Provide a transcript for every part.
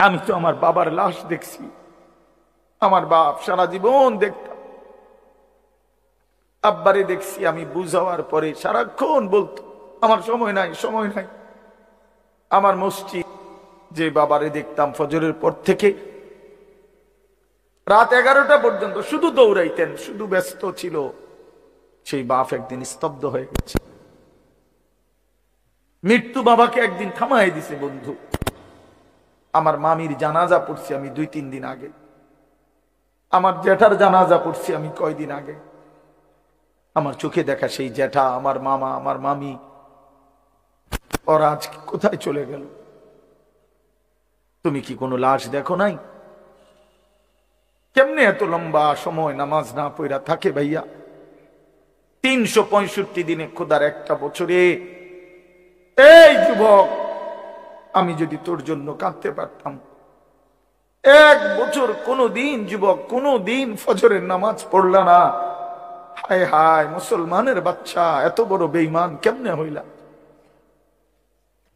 আমি তো আমার বাবার লাশ দেখছি, আমার বাপ সারা জীবন দেখতাম, আব্বারে দেখছি আমি বুঝাওয়ার পরে সারাক্ষণ বলতো আমার সময় নাই, সময় নাই। আমার মসজিদ যে বাবারে দেখতাম ফজরের পর থেকে রাত 11টা পর্যন্ত শুধু দৌড়াইতেন, শুধু ব্যস্ত ছিল, সেই বাপ একদিন স্তব্ধ হয়ে গেছে। মৃত্যু বাবাকে একদিন থামাই দিছে। বন্ধু, আমার মামির জানাজা পড়ছি আমি 2-3 দিন আগে, আমার জ্যাঠার জানাজা পড়ছি আমি কয়দিন আগে। আমার চোখে দেখা সেই জ্যাঠা, আমার মামা, আমার মামি, ওরা আজ কোথায় চলে গেল? তুমি কি কোনো লাশ দেখো নাই? কেমনে এত লম্বা সময় নামাজ না পড়া থাকে ভাইয়া? 365 দিনে খোদার একটা বছরে। এই যুবক, আমি যদি তোর জন্য কাঁদতে পারতাম, 1 বছর কোনদিন যুবক কোনদিন ফজরের নামাজ পড়লা না, হায় হায় মুসলমানের বাচ্চা, এত বড় বেঈমান কেমনে হইলা?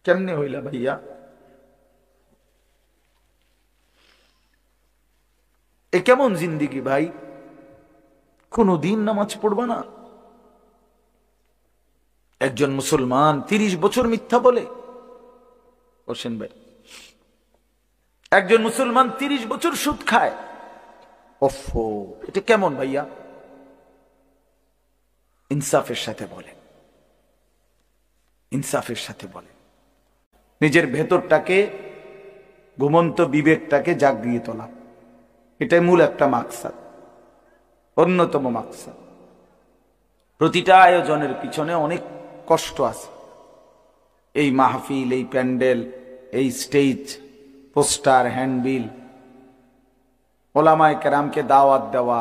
কেমনে হইলা ভাইয়া? এ কেমন জিন্দিগি ভাই? কোনদিন নামাজ পড়বা না? একজন মুসলমান 30 বছর মিথ্যা বলে? হোসেন ভাই, একজন মুসলমান 30 বছর সুদ খায়? ওফো, এটা কেমন ভাইয়া? ইনসাফের সাথে বলে, ইনসাফের সাথে বলে। নিজের ভেতরটাকে, ঘুমন্ত বিবেকটাকে জাগিয়ে তোলা, এটাই মূল একটা মাকসাদ, অন্যতম মাকসাদ। প্রতিটা আয়োজনের পিছনে অনেক কষ্ট আছে। এই মাহফিল, এই প্যান্ডেল, এই স্টেজ, পোস্টার, হ্যান্ডবিল, ওলামায়ে কেরামকে দাওয়াত দেওয়া,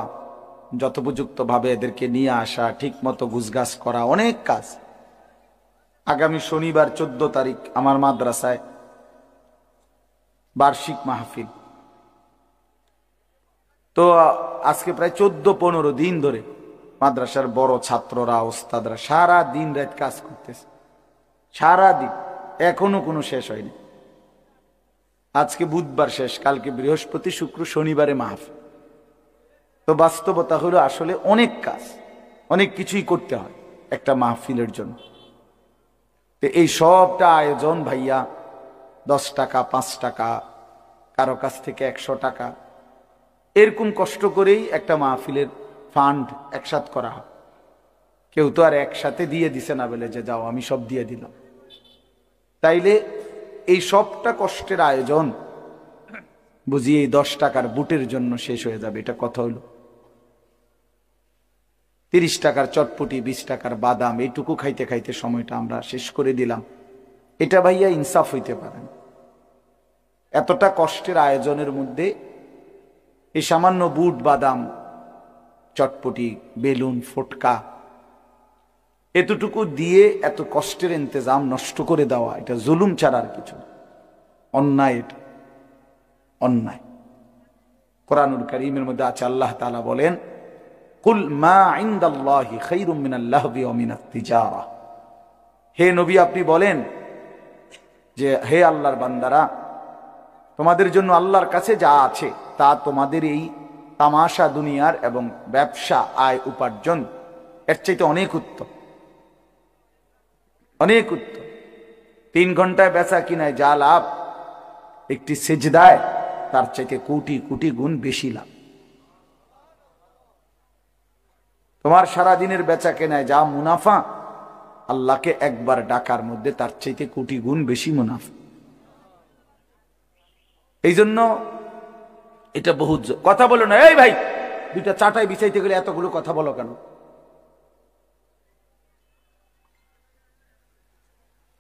যথোপযুক্ত ভাবে এদেরকে নিয়ে আসা, ঠিক মতো গুছগাছ করা, অনেক কাজ। আগামী শনিবার 14 তারিখ আমার মাদ্রাসায় বার্ষিক মাহফিল। তো আজকে প্রায় 14-15 দিন ধরে মাদ্রাসার বড় ছাত্ররা, ওস্তাদরা সারা দিন রাত কাজ করতেছে, সারা দিন, এখনো কোনো শেষ হয়নি। আজকে বুধবার শেষ, কালকে বৃহস্পতি, শুক্র, শনিবারে মাহফিল। তো বাস্তবতা হলো আসলে অনেক কাজ, অনেক কিছুই করতে হয় একটা মাহফিলের জন্য। তো এই সবটা আয়োজন ভাইয়া 10 টাকা, 5 টাকা, কারো কাছ থেকে 100 টাকা, এরকম কষ্ট করেই একটা মাহফিলের ফান্ড একসাথ করা হয়। কেউ তো আর একসাথে দিয়ে দিছে না বলে যে যাও আমি সব দিয়ে দিলাম। তাইলে এই সবটা কষ্টের আয়োজন বুঝি এই 10 টাকার বুটের জন্য শেষ হয়ে যাবে? এটা কথা হইল? 30 টাকার চটপটি, 20 টাকার বাদাম, এইটুকু খাইতে খাইতে সময়টা আমরা শেষ করে দিলাম। এটা ভাইয়া ইনসাফ হইতে পারে না। এতটা কষ্টের আয়োজনের মধ্যে এই সামান্য বুট, বাদাম, চটপটি, বেলুন, ফটকা, এতটুকু দিয়ে এত কষ্টের ইন্তজাম নষ্ট করে দেওয়া, এটা জুলুম ছাড়া আর কিছু, অন্যায়। এটা অন্যায়। কোরআনুল কারীমের মধ্যে আছে, আল্লাহ তাআলা বলেন, কুল মা ইনদাল্লাহি খায়রুম মিনাল লাহবি ওয়া মিনাত তিজারা। হে নবী, আপনি বলেন যে হে আল্লাহর বান্দারা, তোমাদের জন্য আল্লাহর কাছে যা আছে তা তোমাদের এই তামাশা দুনিয়ার এবং ব্যবসা, আয় উপার্জন, এর চাইতে অনেক উত্তম, অনেক উত্তম। 3 ঘন্টায় বেচা কিনায় যা লাভ, একটি সিজদায় তার চাইতে কোটি কোটি গুণ বেশি লাভ। তোমার সারা দিনের বেচা কেনায় যা মুনাফা, আল্লাহকে একবার ডাকার মধ্যে তার চাইতে কোটি গুণ বেশি মুনাফা। এই জন্য এটা বহুত কথা বলো না। এই ভাই, 2টা চাটাই বিছাইতে গেলে এতগুলো কথা বলো কেন?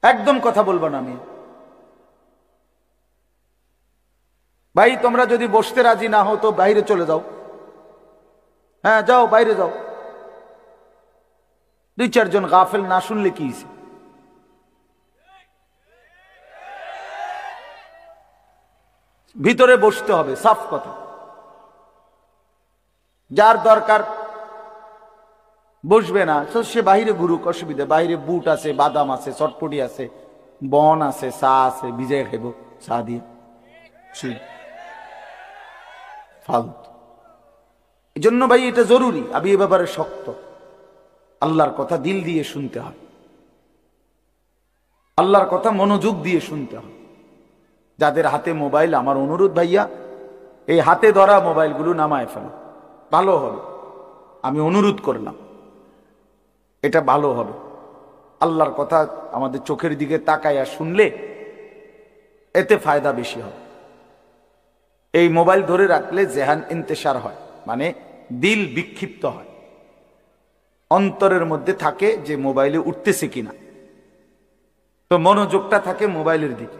একদম কথা বলবো না আমি। ভাই, তোমরা যদি বসতে রাজি না হও তো বাইরে চলে যাও। হ্যাঁ, যাও, বাইরে যাও। 2-4 জন গাফেল না শুনলে কি হইছে? ভিতরে বসতে হবে, সাফ কথা। যার দরকার বসবে না তো সে বাহিরে ঘুরুক, অসুবিধা। বাহিরে বুট আছে, বাদাম আছে, চটপটি আছে, বন আছে, চা আছে, ভিজে খাইব চা দিয়ে, ফালতু। এই জন্য ভাই এটা জরুরি, আমি এ ব্যাপারে শক্ত। আল্লাহর কথা দিল দিয়ে শুনতে হয়, আল্লাহর কথা মনোযোগ দিয়ে শুনতে হয়। যাদের হাতে মোবাইল, আমার অনুরোধ ভাইয়া, এই হাতে ধরা মোবাইলগুলো নামায় ফেলো, ভালো হবে। আমি অনুরোধ করলাম, এটা ভালো হবে। আল্লাহর কথা আমাদের চোখের দিকে তাকাইয়া শুনলে এতে ফায়দা বেশি হবে। এই মোবাইল ধরে রাখলে জেহান ইন্তেশার হয়, মানে দিল বিক্ষিপ্ত হয়, অন্তরের মধ্যে থাকে যে মোবাইলে উঠতেছে কিনা, তো মনোযোগটা থাকে মোবাইলের দিকে।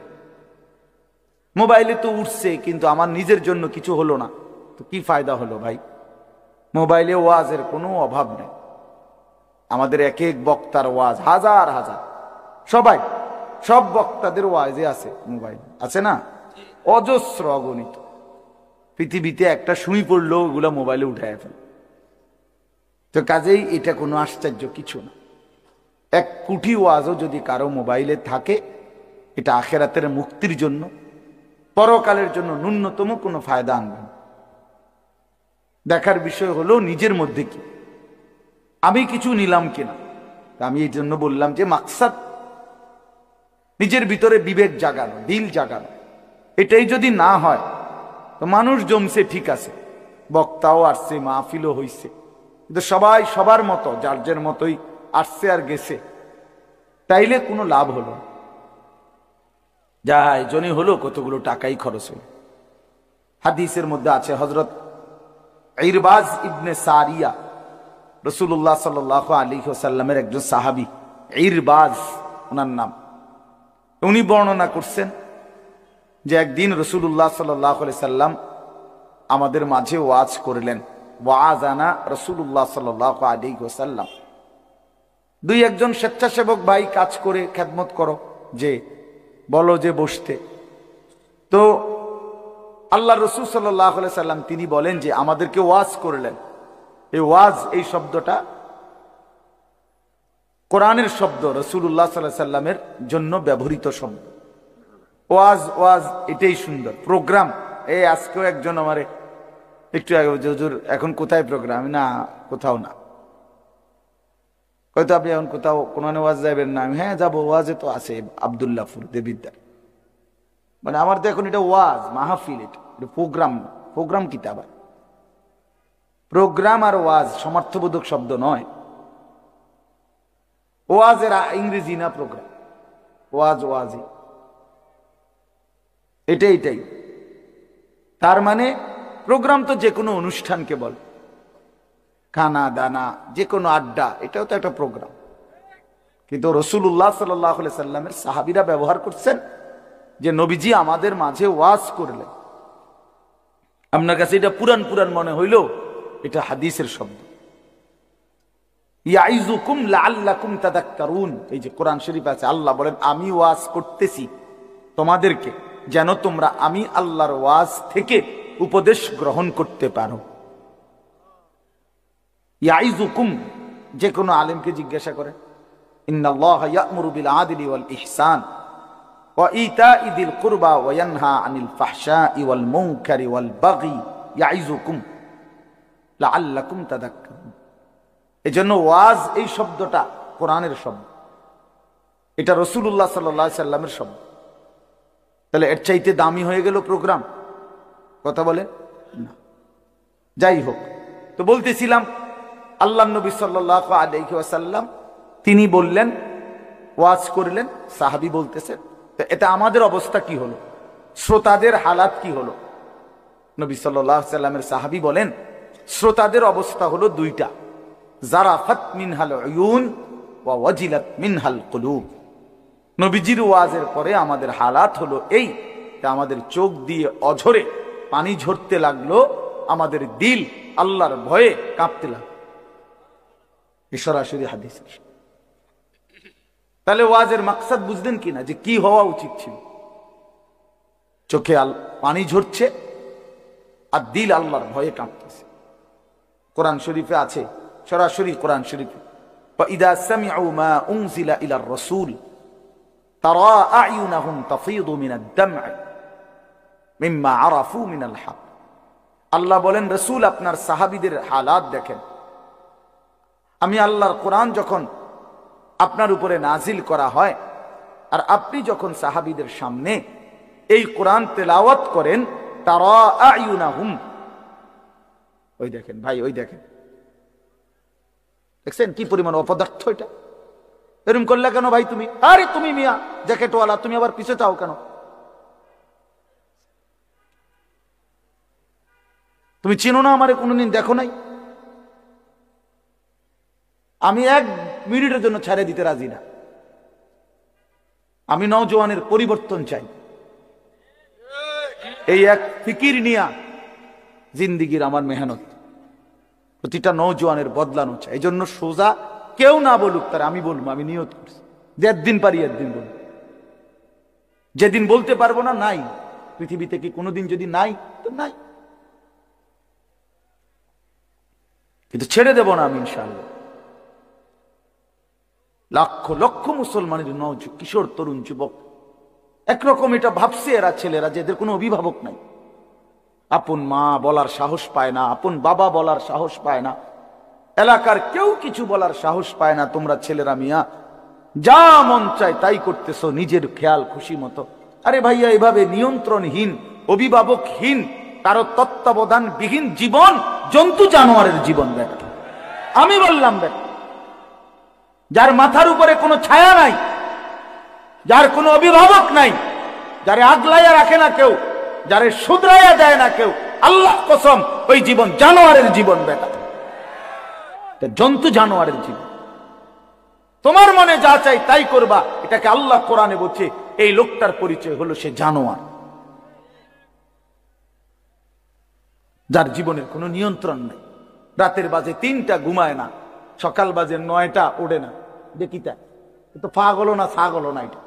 মোবাইলে তো উঠছে, কিন্তু আমার নিজের জন্য কিছু হলো না, তো কি ফায়দা হলো ভাই? মোবাইলে ওয়াজের কোনো অভাব নেই। আমাদের এক এক বক্তার ওয়াজ হাজার হাজার, সব বক্তাদের ওয়াজে আছে মোবাইল, আছে না? অজস্র, অগণিত। পৃথিবীতে একটা সুই পড়লো ওগুলো মোবাইলে উঠায় ফেলে। তো কাজেই এটা কোনো আশ্চর্য কিছু না। 1 কোটি ওয়াজও যদি কারো মোবাইলে থাকে, এটা আখেরাতের মুক্তির জন্য, পরকালের জন্য ন্যূনতম কোনো ফায়দা আনবে না। দেখার বিষয় হলো নিজের মধ্যে কি, আমি কিছু নিলাম কিনা। আমি এই জন্য বললাম যে মাকসাদ নিজের ভিতরে বিবেক জাগানো, দিল জাগানো। এটাই যদি না হয় তো মানুষ জমছে ঠিক আছে, বক্তাও আসছে, মাহফিলও হইছে, কিন্তু সবাই সবার মতো যার যার মতোই আসছে আর গেছে, তাইলে কোনো লাভ হলো না। যা এজনই হলো কতগুলো টাকাই খরচ হলো। হাদিসের মধ্যে আছে, হযরত ইরবাজ ইবনে সারিয়া, রাসূলুল্লাহ সাল্লাল্লাহু আলাইহি ওয়াসাল্লামের একজন সাহাবী, ইরবাজ ওনার নাম। উনি বর্ণনা করছেন যে একদিন রাসূলুল্লাহ সাল্লাল্লাহু আলাইহি সাল্লাম আমাদের মাঝে ওয়াজ করলেন। ওয়াজানা রাসূলুল্লাহ সাল্লাল্লাহু আলাইহি ওয়াসাল্লাম। 2-1 স্বেচ্ছাসেবক ভাই কাজ করে খেদমত করো, যে বলো যে বসতে। তো আল্লাহ রাসূল সাল্লাল্লাহু আলাইহি সাল্লাম তিনি বলেন যে আমাদেরকে ওয়াজ করলেন। এই ওয়াজ, এই শব্দটা কোরআনের শব্দ, রাসূলুল্লাহ সাল্লাল্লাহু আলাইহি সাল্লামের জন্য ব্যবহৃত শব্দ। ওয়াজ এটাই সুন্দর। প্রোগ্রাম, এই আজকেও একজন আমারে একটু আগে, হুজুর এখন কোথায় প্রোগ্রাম? না, কোথাও না। হয়তো আপনি এখন কোথাও কোনো ওয়াজ যাবেন না? আমি হ্যাঁ যাবো, ওয়াজে তো আছে আব্দুল্লাহপুর দেবিদ্যার। মানে আমার তো এখন এটা ওয়াজ মাহফিল, এটা প্রোগ্রাম। প্রোগ্রাম কি তা আবার? প্রোগ্রাম আর ওয়াজ সমার্থবোধক শব্দ নয়। ওয়াজের ইংরেজি না প্রোগ্রাম, ওয়াজই এটাই। তার মানে প্রোগ্রাম তো যে কোনো অনুষ্ঠানকে বল, খানা দানা, যে কোনো আড্ডা, এটাও তো একটা প্রোগ্রাম। কিন্তু রাসূলুল্লাহ সাল্লাল্লাহু আলাইহি সাল্লামের সাহাবীরা ব্যবহার করছেন যে নবীজি আমাদের মাঝে ওয়াজ করলেন। আপনার কাছে এটা পুরান মনে হইল, এটা হাদিসের শব্দ। ইয়াইজুকুম লাআল্লাকুম তাযাক্কারুন, এই যে কোরআন শরীফ আছে, আল্লাহ বলেন আমি ওয়াজ করতেছি তোমাদেরকে যেন তোমরা আমি আল্লাহর ওয়াজ থেকে উপদেশ গ্রহণ করতে পারো। ইয়াইজুকুম, যে কোনো আলেমকে জিজ্ঞাসা করে, ইন্নাল্লাহা ইয়া'মুরু বিল আদলি ওয়াল ইহসান ওয়া ইতাই যিল কুরবা ওয়া ইয়ানহা আনিল ফাহশাই ওয়াল মুনকারি ওয়াল বাগি ইয়াইজুকুম লাআল্লাকুম তাযাক্কারুন। এজন্য ওয়াজ, এই শব্দটা কোরআনের শব্দ, এটা রাসূলুল্লাহ সাল্লাল্লাহু আলাইহি সাল্লামের শব্দ। তাহলে এর চাইতে দামি হয়ে গেল প্রোগ্রাম? কথা বলে না। যাই হোক, তো বলতেছিলাম আল্লাহ নবী সাল্লাল্লাহু আলাইহি ওয়াসাল্লাম তিনি বললেন, ওয়াজ করলেন, সাহাবী বলতেছেন। তো এটা আমাদের অবস্থা কি হলো, শ্রোতাদের হালাত কি হলো? নবী সাল্লাল্লাহু আলাইহি সাল্লামের সাহাবী বলেন, শ্রোতাদের অবস্থা হলো 2টা, জারাফাত মিনহাল উয়ুন ওয়া ওয়াজিলাত মিনহাল কুলুব। নবীজির ওয়াজের পরে আমাদের হালাত হলো এই, আমাদের চোখ দিয়ে অঝরে পানি ঝরতে লাগলো, আমাদের দিল আল্লাহর ভয়ে কাঁপতে লাগলো। এই সরাসরি হাদিস। তাহলে ওয়াজের মাকসাদ বুঝলেন কিনা, যে কি হওয়া উচিত ছিল? চোখে পানি ঝরছে আর দিল আল্লাহর ভয়ে কাঁপতেছে। কোরআন শরীফে আছে, সরাসরি কোরআন শরীফে, فإذا سمعوا ما أنزل إلى الرسول ترى أعينهم تفيض من الدمع মিম্মা আরাফু মিনাল হক। আল্লাহ বলেন, রাসূল আপনার সাহাবীদের হালাত দেখেন। আমি আল্লাহর কোরআন যখন আপনার উপরে নাজিল করা হয় আর আপনি যখন সাহাবীদের সামনে এই কোরআন তেলাওয়াত করেন, তারা আয়ুনাহুম, ওই দেখেন ভাই, ওই দেখেন, দেখছেন কি পরিমাণ অপদার্থ এটা। এরকম করলে কেন ভাই তুমি? আরে তুমি মিয়া জ্যাকেটওয়ালা, তুমি আবার পিছে চাও কেন? তুমি চিনো না আমারে, কোনোদিন দেখো নাই? আমি 1 মিনিটের জন্য ছেড়ে দিতে রাজি না। আমি নওজোয়ানের পরিবর্তন চাই। এই এক ফিকির নিয়া জিন্দিগির আমার মেহনত, প্রতিটা নওজোয়ানের বদলানো চাই। এই জন্য সোজা কেউ না বলুক, তার আমি বলবো, আমি নিয়ত করছি যে একদিন পারি একদিন বলবো। যেদিন বলতে পারবো না, নাই। পৃথিবীতে কি কোনোদিন যদি নাই তো নাই, কিন্তু ছেড়ে দেব না আমি ইনশাআল্লাহ। লক্ষ লক্ষ মুসলমানের কিশোর তরুণ যুবক একরকম এটা ভাবছে, এরা ছেলেরা যে এদের কোনো অভিভাবক নাই, আপন মা বলার সাহস পায় না, আপন বাবা বলার সাহস পায় না, এলাকার কেউ কিছু বলার সাহস পায় না। তোমরা ছেলেরা মিয়া যা মন চায় তাই করতেছো নিজের খেয়াল খুশি মতো। আরে ভাইয়া, এভাবে নিয়ন্ত্রণহীন, অভিভাবকহীন, কারো তত্ত্বাবধানবিহীন জীবন জন্তু জানোয়ারের জীবন বেটা। আমি বললাম বেটা, যার মাথার উপরে কোনো ছায়া নাই, যার কোনো অভিভাবক নাই, যারে আগলাইয়া রাখে না কেউ, যারে শুধরাইয়া দেয় না কেউ, আল্লাহ কসম ওই জীবন জানোয়ারের জীবন বেটা, জন্তু জানোয়ারের জীবন। তোমার মনে যা চাই তাই করবা, এটাকে আল্লাহ কোরআনে বলছে এই লোকটার পরিচয় হলো সে জানোয়ার, যার জীবনের কোনো নিয়ন্ত্রণ নেই। রাতের বাজে 3টা ঘুমায় না, সকাল বাজে 9টা ওঠে না। দেখিতা তো পাগল না ছাগল না, এটা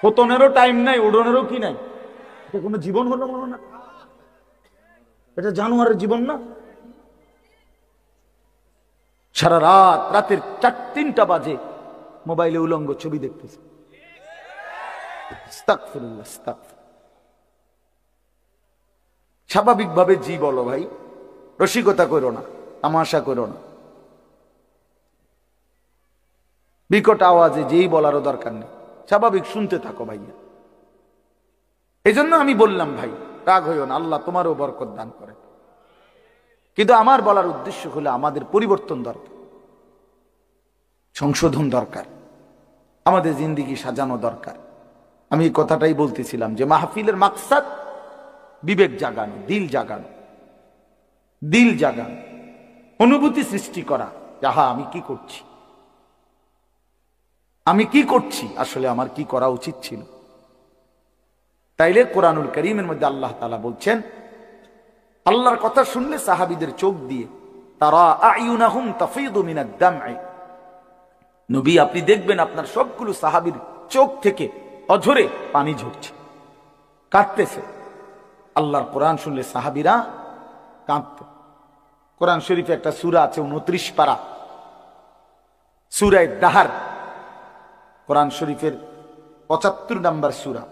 পতনেরও টাইম নাই, উড়নেরও কি নাই। এটা কোনো জীবন হলো বলো না? এটা জানোয়ারের জীবন না? সারা রাত, রাতের 3টা বাজে মোবাইলে উলঙ্গ ছবি দেখতেছে। আস্তাগফিরুল্লাহ, আস্তাগফিরুল্লাহ। স্বাভাবিকভাবে জি বলো ভাই, রসিকতা করো না, তামাশা করো না। বিকট আওয়াজে যেই বলারও দরকার নেই, স্বাভাবিক শুনতে থাকো ভাইয়া। এই জন্য আমি বললাম ভাই, রাগ হইও না, আল্লাহ তোমারও বরকত দান করে। কিন্তু আমার বলার উদ্দেশ্য হলো আমাদের পরিবর্তন দরকার, সংশোধন দরকার, আমাদের জিন্দেগি সাজানো দরকার। আমি এই কথাটাই বলতেছিলাম যে মাহফিলের মাকসাদ বিবেক জাগানো, দিল জাগানো, দিল জাগানো, অনুভূতি সৃষ্টি করা। যাহা আমি কি করছি, আমি কি করছি, আসলে আমার কি করা উচিত ছিল। তাইলে কোরআনুল কারীমের মধ্যে আল্লাহ তাআলা বলছেন, আল্লাহর কথা শুনলে সাহাবীদের চোখ দিয়ে তারা আয়ুনাহুম তাফিদু মিনাদ দাম'i, নবী আপনি দেখবেন আপনার সবগুলো সাহাবীর চোখ থেকে অঝরে পানি ঝরছে, কাঁদতেছে। আল্লাহর কোরআন শুনলে সাহাবীরা কাঁদত। কোরআন শরীফে একটা সূরা আছে 29 পারা, সূরা দাহার, কোরআন শরীফের 75 নম্বর সূরা,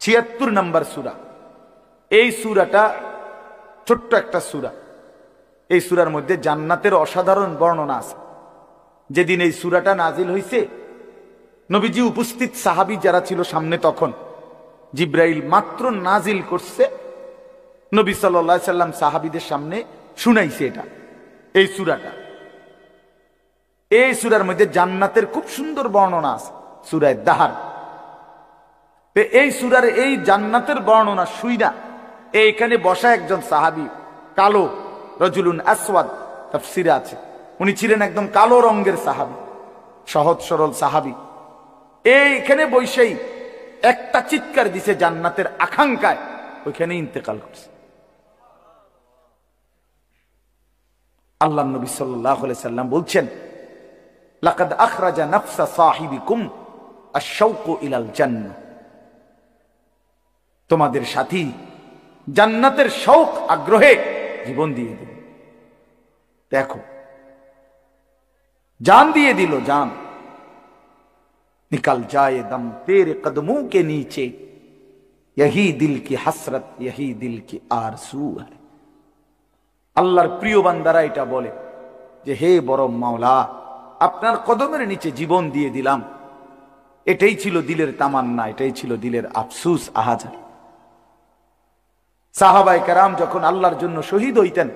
76 নম্বর সূরা। এই সূরাটা ছোট্ট একটা সূরা। এই সূরার মধ্যে জান্নাতের অসাধারণ বর্ণনা আছে। যেদিন এই সূরাটা নাজিল হয়েছে, নবীজি উপস্থিত, সাহাবী যারা ছিল সামনে, তখন জিব্রাইল মাত্র নাজিল করছে, নবী সাল্লাল্লাহু আলাইহি সাল্লাম সাহাবীদের সামনে শুনাইছে এটা, এই সূরাটা। এই সূরার মধ্যে জান্নাতের খুব সুন্দর বর্ণনা আছে, সূরা দাহার। এই সূরার এই জান্নাতের বর্ণনা শুইনা এইখানে বসা একজন সাহাবী, কালো, রজুলুন আসওয়াদ তাফসিরে আছে, উনি ছিলেন একদম কালো রঙের সাহাবী, সহজ সরল সাহাবী। এইখানে বসেই একটা চিৎকার দিছে জান্নাতের আকাঙ্ক্ষায়, ওইখানে ইন্তেকাল করছে। আল্লাহ নবী সাল্লাল্লাহু আলাইহি সাল্লাম বলছেন, লাকাদ আখরাজা নাফসা সাহিবিকুম আশ-শাওকু ইলাল জান্নাহ, তোমাদের সাথী জান্নাতের শৌক আগ্রহে জীবন দিয়ে দিল। দেখো, জান দিয়ে দিল, জান। निकल जाए दम तेरे कदमों के नीचे, यही दिल की हसरत, यही दिल की आरज़ू है। আল্লাহর প্রিয় বান্দারা এটা বলে যে হে বড় মাওলা, আপনার কদমের নিচে জীবন দিয়ে দিলাম। এটাই ছিল দিলের তামান্না, এটাই ছিল দিলের আফসুস, আহাজার। সাহাবায়ে কেরাম যখন আল্লাহর জন্য শহীদ হইতেন,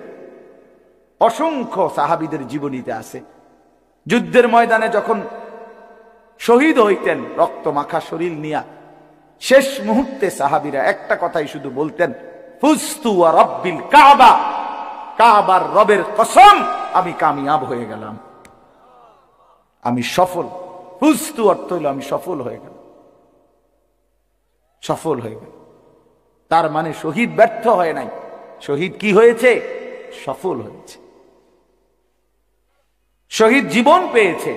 অসংখ্য সাহাবীদের জীবনীতে আছে, যুদ্ধের ময়দানে যখন শহীদ হইতেন রক্ত মাখা শরীর নিয়া, শেষ মুহূর্তে সাহাবীরা একটা কথাই শুধু বলতেন, ফুস্তু ওয়া রাব্বিল কাবা, কাবার রবের কসম আমি কামিয়াব হয়ে গেলাম, আমি সফল। ফুস্তু অর্থ হইল আমি সফল হয়ে গেলাম, সফল হয়ে গেল। তার মানে শহীদ ব্যর্থ হয় নাই, শহীদ কি হয়েছে? সফল হয়েছে। শহীদ জীবন পেয়েছে,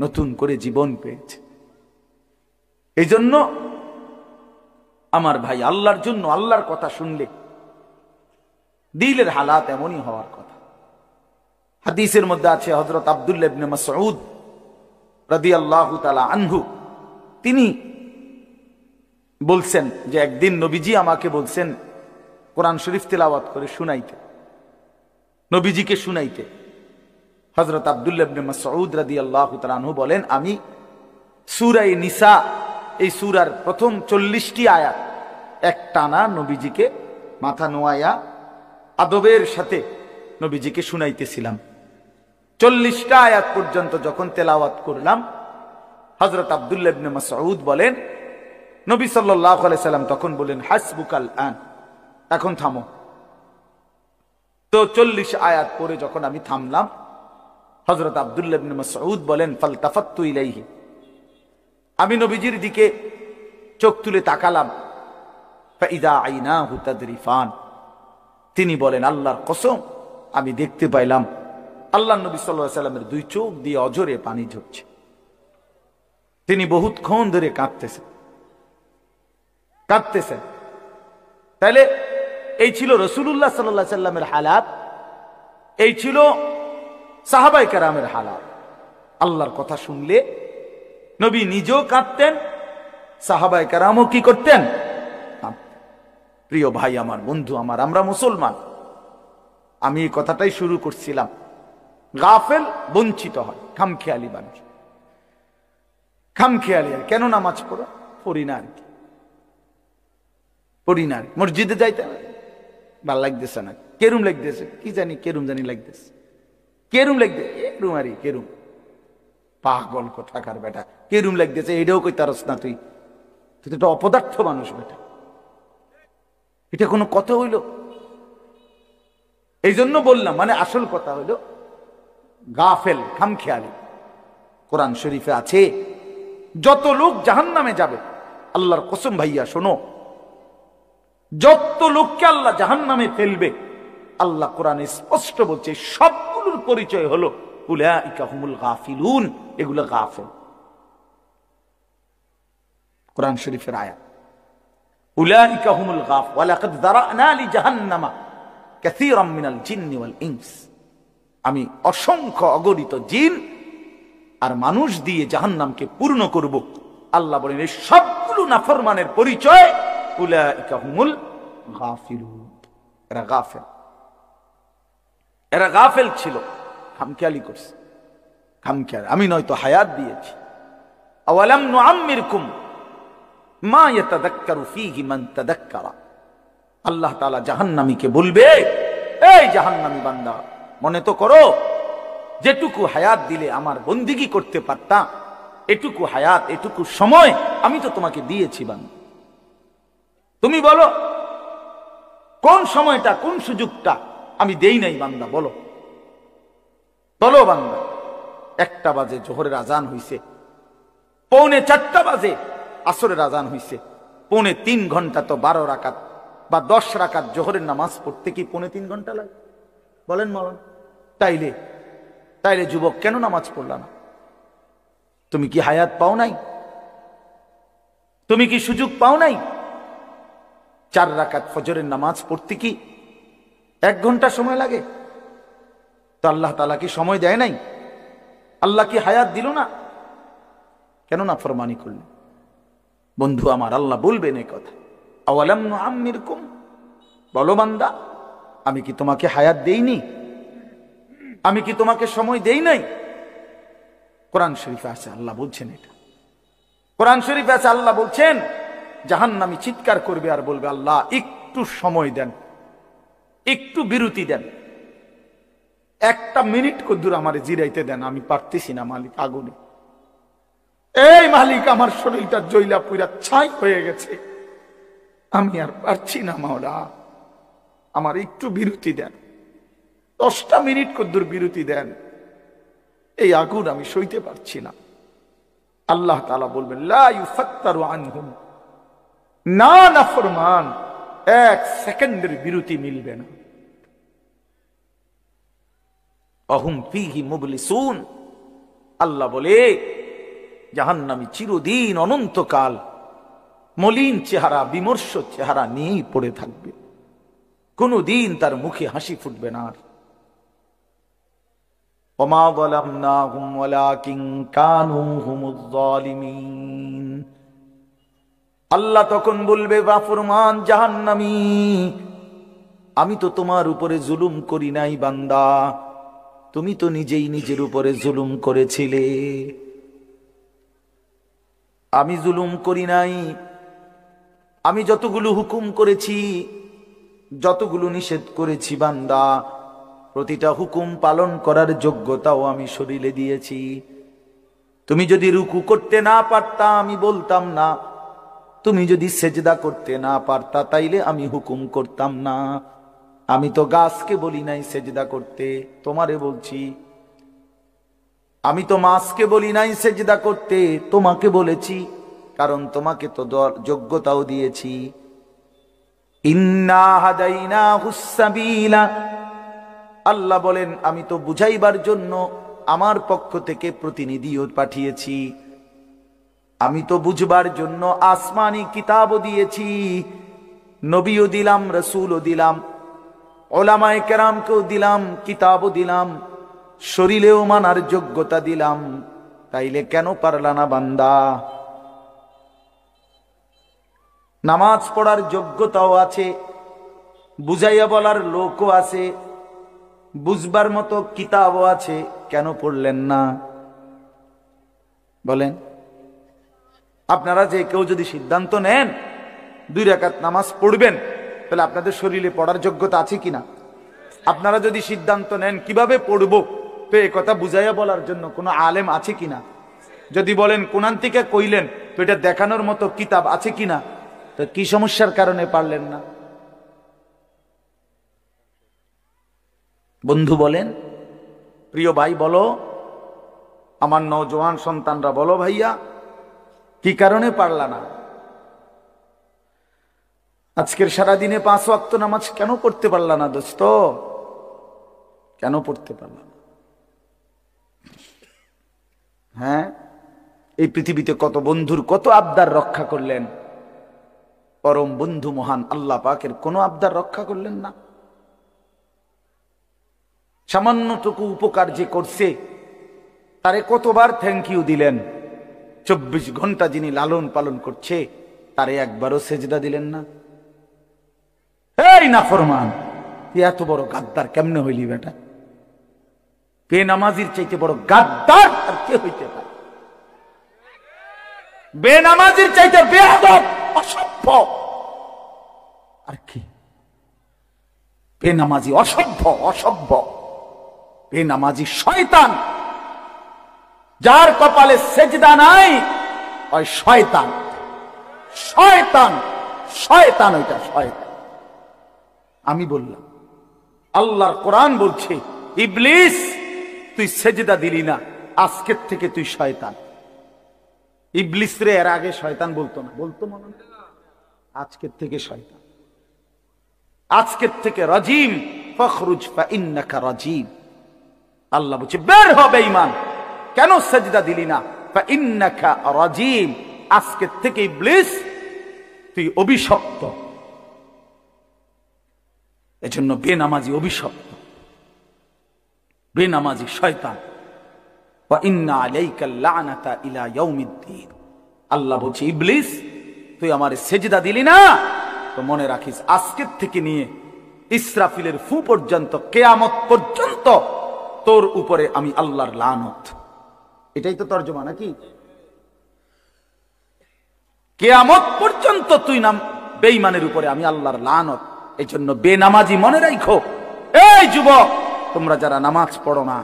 নতুন করে জীবন পেয়েছে। এই জন্য আমার ভাই, আল্লাহর জন্য আল্লাহর কথা শুনলে দিলের হালাত এমনই হওয়ার কথা। হাদিসের মধ্যে আছে হযরত আব্দুল্লাহ ইবনে মাসউদ রাদিয়াল্লাহু তাআলা আনহু, তিনি বলছেন যে একদিন নবীজি আমাকে বলছেন কোরআন শরীফ তেলাওয়াত করে শুনাইতে, নবীজিকে শুনাইতে। হযরত আব্দুল্লাহ ইবনে মাসউদ রাদিয়াল্লাহু তাআলা আনহু বলেন, আমি সূরা নিসা, এই সূরার প্রথম 40টি আয়াত একটানা নবীজিকে মাথা নোয়াইয়া আদবের সাথে নবীজিকে শুনাইতেছিলাম। 40টা আয়াত পর্যন্ত যখন তেলাওয়াত করলাম, হযরত আব্দুল্লাহ ইবনে মাসউদ বলেন, নবী সাল্লাল্লাহু আলাইহি সাল্লাম তখন বলেন, হাসবুকাল আন, এখন থামো। তো 40 আয়াত পরে যখন আমি থামলাম, হযরত আব্দুল্লাহ ইবনে মাসউদ বলেন, ফালতাফাত্তু ইলাইহি, আমি নবীজির দিকে চোখ তুলে তাকালাম, ফাইদা আইনাহু তাদরিফান, তিনি বলেন আল্লাহর কসম আমি দেখতে পাইলাম আল্লাহর নবী সাল্লাল্লাহু আলাইহি সাল্লামের দুই চোখ দিয়ে অঝরে পানি ঝরছে। তিনি বহুতক্ষণ ধরে কাঁদতেছেন, কাঁদতেছেন। তাহলে এই ছিল রাসূলুল্লাহ সাল্লাল্লাহু আলাইহি সাল্লামের হালাত, এই ছিল সাহাবায়ে কেরামের হালাত। আল্লাহর কথা শুনলে নবী নিজেও কাঁদতেন, সাহাবায়ে কেরামও কি করতেন? প্রিয় ভাই আমার, বন্ধু আমার, আমরা মুসলমান। আমি এই কথাটাই শুরু করছিলাম, গাফেল বঞ্চিত হয়, খামখেয়ালি মানুষ, খামখেয়ালি। কেন নামাজ পড়ি না, আর কি পড়ি না, মসজিদে যাইতে ভাল লাগতেছে না, কেরুম লাগতেছে, কি জানি কেরুম জানি লাগতেছে, কেরুম লাগতেছে, কেরুম আরি কেরুম, পাগল কোথাকার বেটা, কেরুম লাগতেছে, এটাও কই তারস না তুই, তুই তো একটা অপদার্থ মানুষ বেটা, এটা কোনো কথা হইল? এই জন্য বললাম, মানে আসল কথা হইল গাফেল, খামখেয়ালি। কোরআন শরীফে আছে যত লোক জাহান্নামে যাবে, আল্লাহর কসম ভাইয়া শোনো, যত লোককে আল্লাহ জাহান্নামে ফেলবে, আল্লাহ কোরআনে স্পষ্ট বলছে সবগুলোর পরিচয় হলো উলাইকা হুমুল গাফিলুন, এগুলো গাফেল। কোরআন শরীফের আয়াত, উলাইকা হুমুল গাফ ওয়ালাকাদ যারানা লিজাহান্নামা কাসীরাম মিনাল জিন্নি ওয়াল ইনস, আমি অসংখ্য অগণিত জিন আর মানুষ দিয়ে জাহান্নামকে পূর্ণ করব। আল্লাহ বলেন এই সবগুলো নাফরমানের পরিচয় উলাইকা হুমুল গাফিলুন, এরা গাফেল, এরা গাফেল ছিল, খামখেয়ালি করছে, খামখেয়ালি। আমি নয়তো হায়াত দিয়েছি, আওয়ালাম নুআম্মিরকুম মা ইয়াতাযাক্কারু ফীহি মান তাযাক্কারা। আল্লাহ তাআলা জাহান্নামীকে বলবে, এই জাহান্নামী বান্দা, মনে তো করো যেটুকু হায়াত দিলে আমার বন্দিগি করতে পারতাম, এটুকু হায়াত, এটুকু সময় আমি তো তোমাকে দিয়েছি বান্দা। তুমি বলো কোন সময়টা, কোন সুযোগটা আমি দেই নাই বান্দা, বলো বলো বান্দা। 1টা বাজে জোহরের আজান হইছে, 3:45 বাজে আসরের আজান হইছে, 3.5 ঘন্টা তো 12 রাকাত বা 10 রাকাত জোহরের নামাজ পড়তে কি 3.5 ঘন্টা লাগে? বলেন মাওলানা। তাইলে তাইলে যুবক কেন নামাজ পড়লা না? তুমি কি হায়াত পাও নাই? তুমি কি সুযোগ পাও নাই? 4 রাকাত ফজরের নামাজ পড়তে কি 1 ঘন্টা সময় লাগে? তো আল্লাহ তাআলা কি সময় দেয় নাই? আল্লাহ কি হায়াত দিল না? কেন নাফরমানি করলে? বন্ধু আমার, আল্লাহ বলবেন এই কথা, আওয়ালাম নুআম্মিরকুম, বলো বান্দা, আমি কি তোমাকে হায়াত দেইনি? আমি কি তোমাকে সময় দেই নাই? কোরআন শরীফে আছে আল্লাহ বলছেন এটা। কোরআন শরীফে আছে আল্লাহ বলছেন জাহান্নামী চিৎকার করবে আর বলবে, আল্লাহ একটু সময় দেন, একটু বিরতি দেন, একটা মিনিট কদ্দুর আমারে জিরাইতে দেন, আমি পারতেছি না মালিক, আগুনে, এই মালিক আমার শরীরটা জ্বইলা পুরা ছাই হয়ে গেছে, আমি আর পারছি না মাওলা, আমার একটু বিরতি দেন, 10টা মিনিট কদ্দুর বিরতি দেন, এই আগুন আমি সইতে পারছি না। আল্লাহ তাআলা বলবেন, লা ইউফাত্তারু আনহুম, না নাফরমান, 1 সেকেন্ডের বিরতি মিলবে না। অহুম ফীহি মুবলিসুন, আল্লাহ বলে জাহান্নামী চিরদিন অনন্তকাল মলিন চেহারা, বিমর্ষ চেহারা নিয়েই পড়ে থাকবে, কোনদিন তার মুখে হাসি ফুটবে না। ওমা যালামনাহুম ওয়ালাকিন কানু হুমুজ জালিমিন, আল্লাহ তখন বলবে, নাফরমান জাহান্নামী, আমি তো তোমার উপরে জুলুম করি নাই বান্দা, তুমি তো নিজেই নিজের উপরে জুলুম করেছিলে, আমি জুলুম করি নাই। আমি যতগুলো হুকুম করেছি, যতগুলো নিষেধ করেছি বান্দা, প্রতিটা হুকুম পালন করার যোগ্যতাও আমি শরীরে দিয়েছি। তুমি যদি রুকু করতে না পারতা আমি বলতাম না, তুমি যদি সেজদা করতে না পারতা তাইলে আমি হুকুম করতাম না। আমি তো গাছকে বলি নাই সেজদা করতে, তোমারে বলছি। আমি তো মাছকে বলি নাই সেজদা করতে, তোমাকে বলেছি, কারণ তোমাকে তো যোগ্যতাও দিয়েছি। ইন্না হাদাইনাহুস সাবিলা, আল্লাহ বলেন আমি তো বুঝাইবার জন্য আমার পক্ষ থেকে প্রতিনিধিও পাঠিয়েছি, আমি তো বুঝবার জন্য আসমানি কিতাবও দিয়েছি, নবীও দিলাম, রাসূলও দিলাম, উলামায়ে কেরামকেও দিলাম, কিতাবও দিলাম, শরীরেও মানার যোগ্যতা দিলাম, তাইলে কেন পারলা না বান্দা? নামাজ পড়ার যোগ্যতাও আছে, বুঝাইয়া বলার লোকও আছে, বুঝবার মতো কিতাবও আছে, কেন পড়লেন না বলেন? আপনারা যে কেউ যদি সিদ্ধান্ত নেন 2 রাকাত নামাজ পড়বেন, তাহলে আপনাদের শরীরে পড়ার যোগ্যতা আছে কিনা? আপনারা যদি সিদ্ধান্ত নেন কিভাবে পড়ব, তো এই কথা বুঝাইয়া বলার জন্য কোনো আলেম আছে কিনা? যদি বলেন কোরআন থেকে কইলেন, তো এটা দেখানোর মতো কিতাব আছে কিনা? তো কি সমস্যার কারণে পারলেন না? বন্ধু বলেন, প্রিয় ভাই বলো, আমার নওজোয়ান সন্তানরা বলো, ভাইয়া কি কারণে পারলা না? আজকের সারাদিনে 5 ওয়াক্ত নামাজ কেন পড়তে পারলা না দোস্ত? কেন পড়তে পারলা না? হ্যাঁ, এই পৃথিবীতে কত বন্ধুর কত আবদার রক্ষা করলেন, পরম বন্ধু মহান আল্লাহ পাকের কোনো আবদার রক্ষা করলেন না। সামান্যটুকু উপকার যে করছে তারে কতবার থ্যাংক ইউ দিলেন। 24 ঘন্টা যিনি লালন পালন করছে তারে একবারও সেজদা দিলেন না। এই নাফরমান, তুই এত বড় গাদ্দার কেমনে হইলি বেটা? বেনামাজির চাইতে বড় গাদ্দার আর কে হইতে পারে? বেনামাজির চাইতে বেয়াদব, অসভ্য আর কি? বেনামাজি অসভ্য, অসভ্য বেনামাজি শয়তান। যার কপালে সেজদা নাই ওই শয়তান, শয়তান, শয়তান, ওইটা শয়তান। আমি বললাম, আল্লাহর কোরআন বলছে, ইবলিস তুই সেজদা দিলি না, আজকের থেকে তুই শয়তান। ইবলিস রে এর আগে শয়তান বলতো না, বলতো মনে না? আজকের থেকে শয়তান, আজকের থেকে রাজিম, ফখরুজ ফা ইন্নাকা রাজিম। আল্লাহ বলছে বের হবে ঈমান, কেন সেজদা দিলি না? ফা ইন্নাকা রাজিম, আজকের থেকে ইবলিস তুই অভিশপ্ত। এজন্য বেনামাজি অভিশপ্ত, বেনামাজি শয়তান। ওয়া ইন্না আলাইকাল লানাতা ইলা ইয়াউমিদ্দিন। আল্লাহ বলছে, ইবলিস তুই আমারে সেজদা দিলি না, তো মনে রাখিস আজকের থেকে নিয়ে ইসরাফিলের ফু পর্যন্ত, কিয়ামত পর্যন্ত তোর উপরে আমি আল্লাহর লানত। এটাই তো তর্জমা নাকি? কিয়ামত পর্যন্ত তুই নাম বেঈমানের উপরে আমি আল্লাহর লানত। এই জন্য বেনামাজি মনে রাখো, এই যুবক তোমরা যারা নামাজ পড়ো না,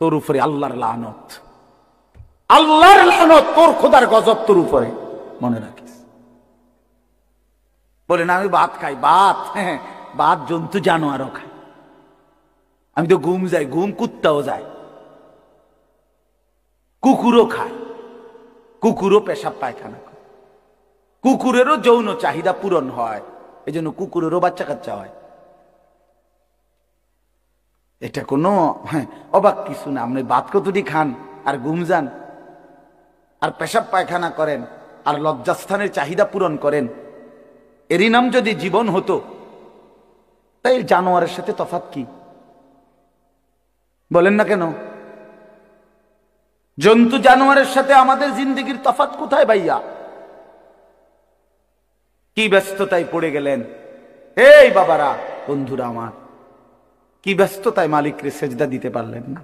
তোর উপরে আল্লাহর লানত, আল্লাহর লানত, তোর খোদার গজব তোর উপরে, মনে রাখিস। বলে না আমি ভাত খাই, ভাত, হ্যাঁ ভাত জন্তু জানোয়ারও খায়। আমি তো ঘুম যাই, ঘুম কুত্তাও যায়, কুকুরও খায়, কুকুরও পেশাব পায়খানা করে, কুকুরেরও যৌন চাহিদা পূরণ হয়, এই জন্য কুকুরেরও বাচ্চা কাচ্চা হয়। এটা কোনো অবাক কিছু না। আপনি ভাত কতটি খান আর ঘুম যান আর পেশাব পায়খানা করেন আর লজ্জাস্থানের চাহিদা পূরণ করেন, এরই নাম যদি জীবন হতো, তাই জানোয়ারের সাথে তফাৎ কি? বলেন না কেন? জন্তু জানোয়ারের সাথে আমাদের জিন্দগির তফাৎ কোথায় ভাইয়া? কি ব্যস্ততায় পড়ে গেলেন এই বাবারা, বন্ধুরা আমার, কি ব্যস্ততায় মালিককে সেজদা দিতে পারলেন না?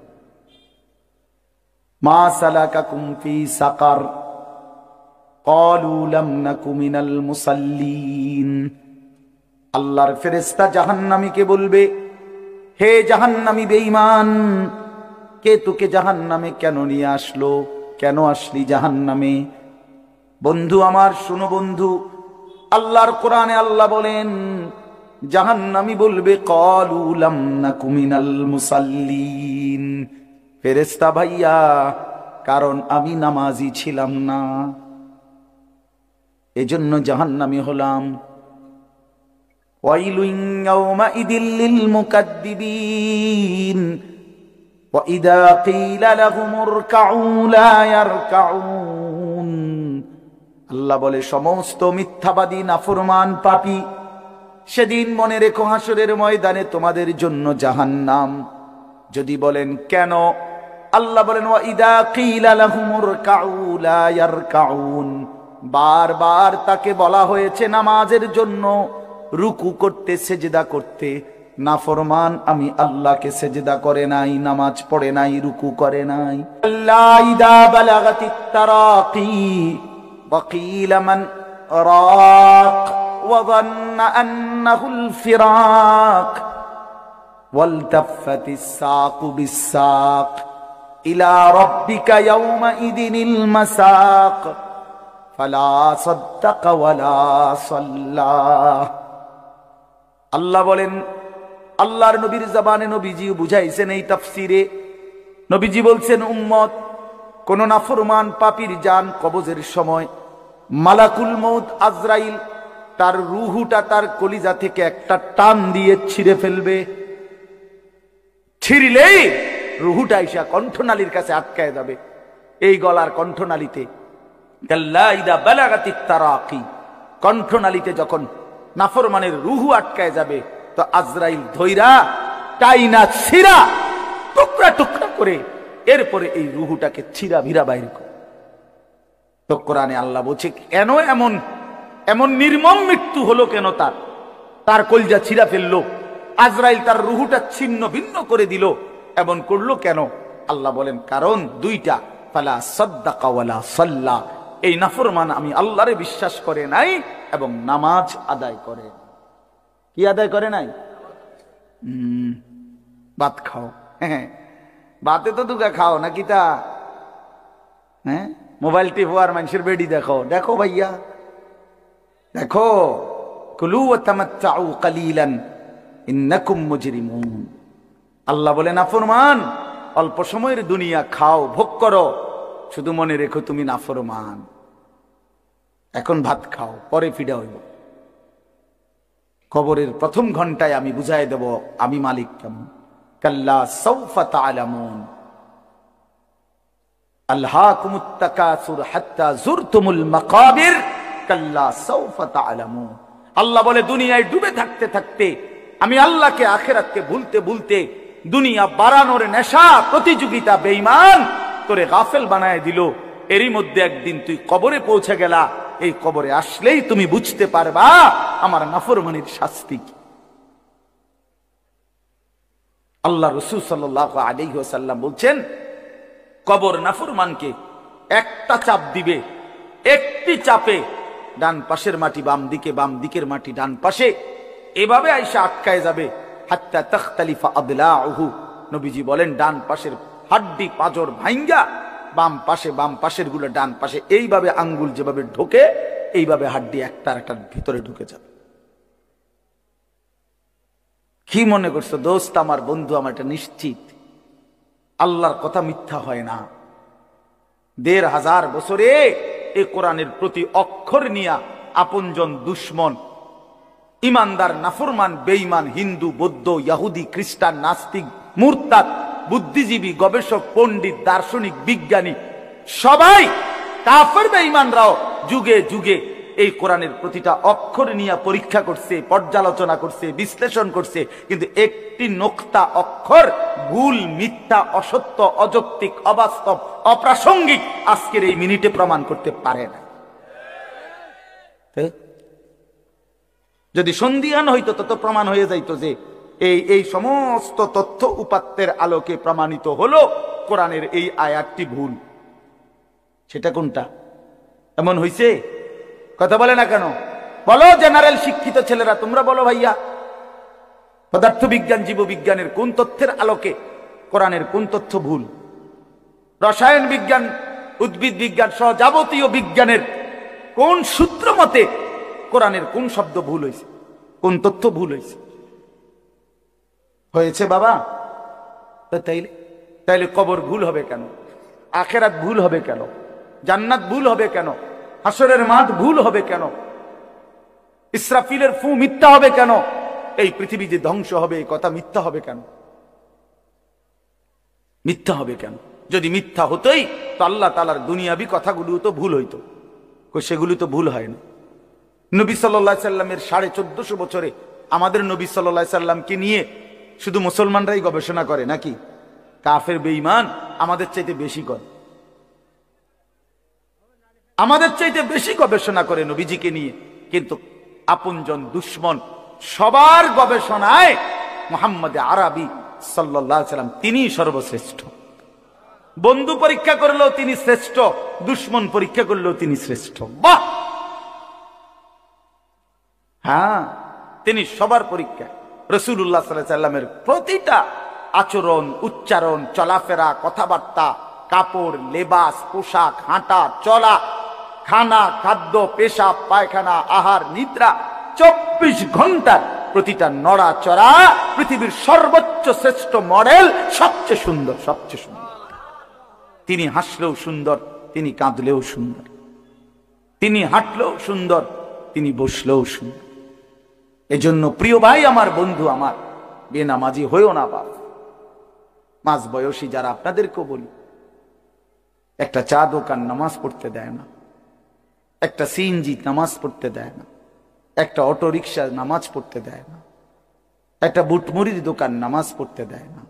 মা সালাকাকুম ফি সাকার ক্বালু লাম নাকু মিনাল মুসাল্লিন। আল্লাহর ফেরেশতা জাহান্নামীকে বলবে, হে জাহান্নামী বেঈমান, কে তোকে জাহান্নামে কেন নিয়ে আসলো? কেন আসলি জাহান্নামে? বন্ধু আমার শুনো বন্ধু, আল্লাহর কোরআনে আল্লাহ বলেন, জাহান্নামী বলবে ক্বালু লাম নাকু মিনাল মুসাল্লিন, ফেরেশতা ভাইয়া কারণ আমি নামাজি ছিলাম না, এজন্য জাহান্নামী হলাম। ওয়াইলুন ইয়াওমাইদিল লিল মুকাদ্দিবিন ওয়া ইযা ক্বিলা লাহুমুর কাউ লা ইয়ারকাউন। আল্লাহ বলে, সমস্ত মিথ্যাবাদী নাফরমান পাপী, সেদিন মনে রেখো হাসরের ময়দানে তোমাদের জন্য জাহান্নাম। যদি বলেন কেন, আল্লাহ বলেন ওয়া ইযা ক্বিলা লাহুমুর কাউ লা ইয়ারকাউন, বারবার তাকে বলা হয়েছে নামাজের জন্য, রুকু করতে, সেজদা করতে, নাফরমান আমি আল্লাহকে সেজদা করে নাই, নামাজ পড়ে নাই, রুকু করে নাই। আল্লাহ ইদা বালাগাতিত তারাকি ওয়া কিলা মান রাক ওয়া যান্না আন্নাহুল ফিরাক ওয়ালতাফাতিস সাকু বিস-সাক ইলা রাব্বিকা ইয়াওমাইদিনিল মাসাক ফালা সাদ্দাকা ওয়ালা সাল্লা। আল্লাহ বলেন, আল্লাহর নবীর জবানে নবীজি বুঝাইছেন এই তাফসিরে, নবীজি বলছেন, উম্মত, কোন নাফরমান পাপীর জান কবজের সময় মালাকুল মউত আজরাইল তার রুহুটা তার কলিজা থেকে একটা টান দিয়ে ছিঁড়ে ফেলবে। ছিঁড়লেই রুহুটা এসে কণ্ঠনালীর কাছে আটকায় যাবে, এই গলার কণ্ঠনালীতে। কাল্লা ইদা বালাগাতিত তারাকি, কণ্ঠনালীতে যখন নাফরমানের রুহু আটকায় যাবে, তো আজরাইল ধইরা টাইনা ছিঁড়া টুকরা টুকরা করে এরপরে এই রুহুটাকে ছিঁড়া ভিড়া বাইর করে। তো কোরআনে আল্লাহ বলছে, কেন এমন এমন নির্মম মৃত্যু হলো কেন? তার কলজা ছিঁড়া ফেললো, আজরাইল তার রুহুটা ছিন্ন ভিন্ন করে দিল, এমন করলো কেন? আল্লাহ বলেন, কারণ দুইটা, ফালা সাদ্দাকা ওয়ালা সাল্লা, এই নাফরমান আমি আল্লাহরে বিশ্বাস করে নাই এবং নামাজ আদায় করে। কি আদায় করে নাই? ভাত খাও, হ্যাঁ ভাতে তো দুগা খাও নাকি তা? হ্যাঁ, মোবাইল টিপো আর মানুষের বেডি দেখো, দেখো ভাইয়া দেখো, কুলু ওয়া তামাত্তাউ কালিলান ইন্নাকুম মুজরিমুন। আল্লাহ বলে, নাফরমান অল্প সময়ের দুনিয়া খাও, ভোগ করো, শুধু মনে রেখো তুমি নাফরমান। এখন ভাত খাও, পরে ফিডা হইব। কবরের প্রথম ঘন্টায় আমি বুঝাই দেব আমি মালিক কেমন। কাল্লা সাউফা তা'লামুন আলহাকুমুত তাকাসুর হাত্তা যুরতুমুল মাকাবির কাল্লা সাউফা তা'লামুন। আল্লাহ বলে, দুনিয়ায় ডুবে থাকতে থাকতে, আমি আল্লাহকে আখিরাতকে ভুলতে ভুলতে দুনিয়া বাড়ানোর নেশা প্রতিযোগিতা বেঈমান তোরে গাফেল বানায় দিল। এরই মধ্যে একদিন তুই কবরে পৌঁছে গেলা। এই কবরে আসলেই তুমি বুঝতে পারবা আমার নাফরমানির শাস্তি কি। আল্লাহ রাসূল সাল্লাল্লাহু আলাইহি ওয়াসাল্লাম বলছেন, কবর নাফরমানকে একটা চাপ দিবে, একটি চাপে ডান পাশের মাটি বাম দিকে, বাম দিকের মাটি ডান পাশে, এভাবে আইসা আটকায় যাবে। হাত্তা তাখতালিফা আদলাউহু, নবীজি বলেন ডান পাশের হাড্ডি পাঁজর ভাঙ্গা বাম পাশের গুলো ডান পাশে, এইভাবে আঙ্গুল যেভাবে ঢোকে এইভাবে হাড্ডি একটার একটার ভিতরে ঢুকে যাবে। কি মনে করছো দোস্ত, আমার বন্ধু, আমার এটা নিশ্চিত আল্লাহর কথা মিথ্যা হয় না। ১৫০০ বছরে এই কোরআনের প্রতি অক্ষর নিয়া আপনজন দুশ্মন, ইমানদার নাফরমান, বেঈমান, হিন্দু, বৌদ্ধ, ইহুদি, খ্রিস্টান, নাস্তিক, মুরতাদ, বুদ্ধিজীবী, গবেষক, পণ্ডিত, দার্শনিক, বিজ্ঞানী, সবাই কাফের বেঈমানরাও যুগে যুগে এই কোরআনের প্রতিটা অক্ষর নিয়ে পরীক্ষা করছে, পর্যালোচনা করছে, বিশ্লেষণ করছে, কিন্তু একটি নোক্তা অক্ষর ভুল, মিথ্যা, অসত্য, অযৌক্তিক, অবাস্তব, অপ্রাসঙ্গিক আজকের এই মিনিটে প্রমাণ করতে পারে না। যদি সন্দিহান হইতো তত প্রমাণ হয়ে যাইত যে এই সমস্ত তথ্য উপাত্তের আলোকে প্রমাণিত হলো কোরআনের এই আয়াতটি ভুল। সেটা কোনটা? এমন হইছে? কথা বলে না কেন? বলো জেনারেল শিক্ষিত ছেলেরা, তোমরা বলো ভাইয়া, পদার্থবিজ্ঞান, জীববিজ্ঞানের কোন তথ্যের আলোকে কোরআনের কোন তথ্য ভুল? রসায়ন বিজ্ঞান, উদ্ভিদ বিজ্ঞান সহ যাবতীয় বিজ্ঞানের কোন সূত্র মতে কোরআনের কোন শব্দ ভুল হয়েছে, কোন তথ্য ভুল হয়েছে? হয়েছে বাবা। তাইলে কবর ভুল হবে কেন? আখেরাত ভুল হবে কেন? জান্নাত ভুল হবে কেন? হাসরের মাঠ ভুল হবে কেন? ইসরাফিলের ফু মিথ্যা হবে কেন? এই পৃথিবী যে ধ্বংস হবে এই কথা মিথ্যা হবে কেন? মিথ্যা হবে কেন? যদি মিথ্যা হতোই তো আল্লাহ তাআলার দুনিয়াবি কথাগুলো তো ভুল হইতো, সেগুলো তো ভুল হয় না। নবী সাল্লাল্লাহু আলাইহি সাল্লামের 1450 বছরে আমাদের নবী সাল্লাল্লাহু আলাইহি সাল্লামকে নিয়ে শুধু মুসলমানরাই গবেষণা করে নাকি? কাফের বেঈমান আমাদের চাইতে বেশি করে, আমাদের চাইতে বেশি গবেষণা করে নবীজিকে নিয়ে। কিন্তু আপনজন দুশ্মন সবার গবেষণায় মুহাম্মদ আরবি সাল্লাল্লাহু আলাইহি সাল্লাম তিনি সর্বশ্রেষ্ঠ। বন্ধু পরীক্ষা করলেও তিনি শ্রেষ্ঠ, দুশ্মন পরীক্ষা করলেও তিনি শ্রেষ্ঠ। বাহ! হ্যাঁ, তিনি সবার পরীক্ষা। রাসূলুল্লাহ সাল্লাল্লাহু আলাইহি সাল্লামের প্রতিটা আচরণ, উচ্চারণ, চলাফেরা, কথাবার্তা, কাপড়, লেবাস, পোশাক, হাঁটা চলা, খানা, খাদ্য, পেশাব, পায়খানা, আহার, নিদ্রা, 24 ঘন্টার প্রতিটা নড়াচড়া পৃথিবীর সর্বোচ্চ শ্রেষ্ঠ মডেল, সবচেয়ে সুন্দর, সবচেয়ে সুন্দর। তিনি হাসলেও সুন্দর, তিনি কাঁদলেও সুন্দর, তিনি হাঁটলেও সুন্দর, তিনি বসলেও সুন্দর। এজন্য প্রিয় ভাই আমার, বন্ধু আমার, বেনামাজি হইও না বাপ। মাঝ বয়সী যারা, আপনাদেরকেও বলি, একটা চা দোকান নামাজ পড়তে দেয় না, একটা সিএনজি নামাজ পড়তে দেয় না, একটা অটো রিক্সা নামাজ পড়তে দেয় না, একটা বুটমুড়ির দোকান নামাজ পড়তে দেয় না,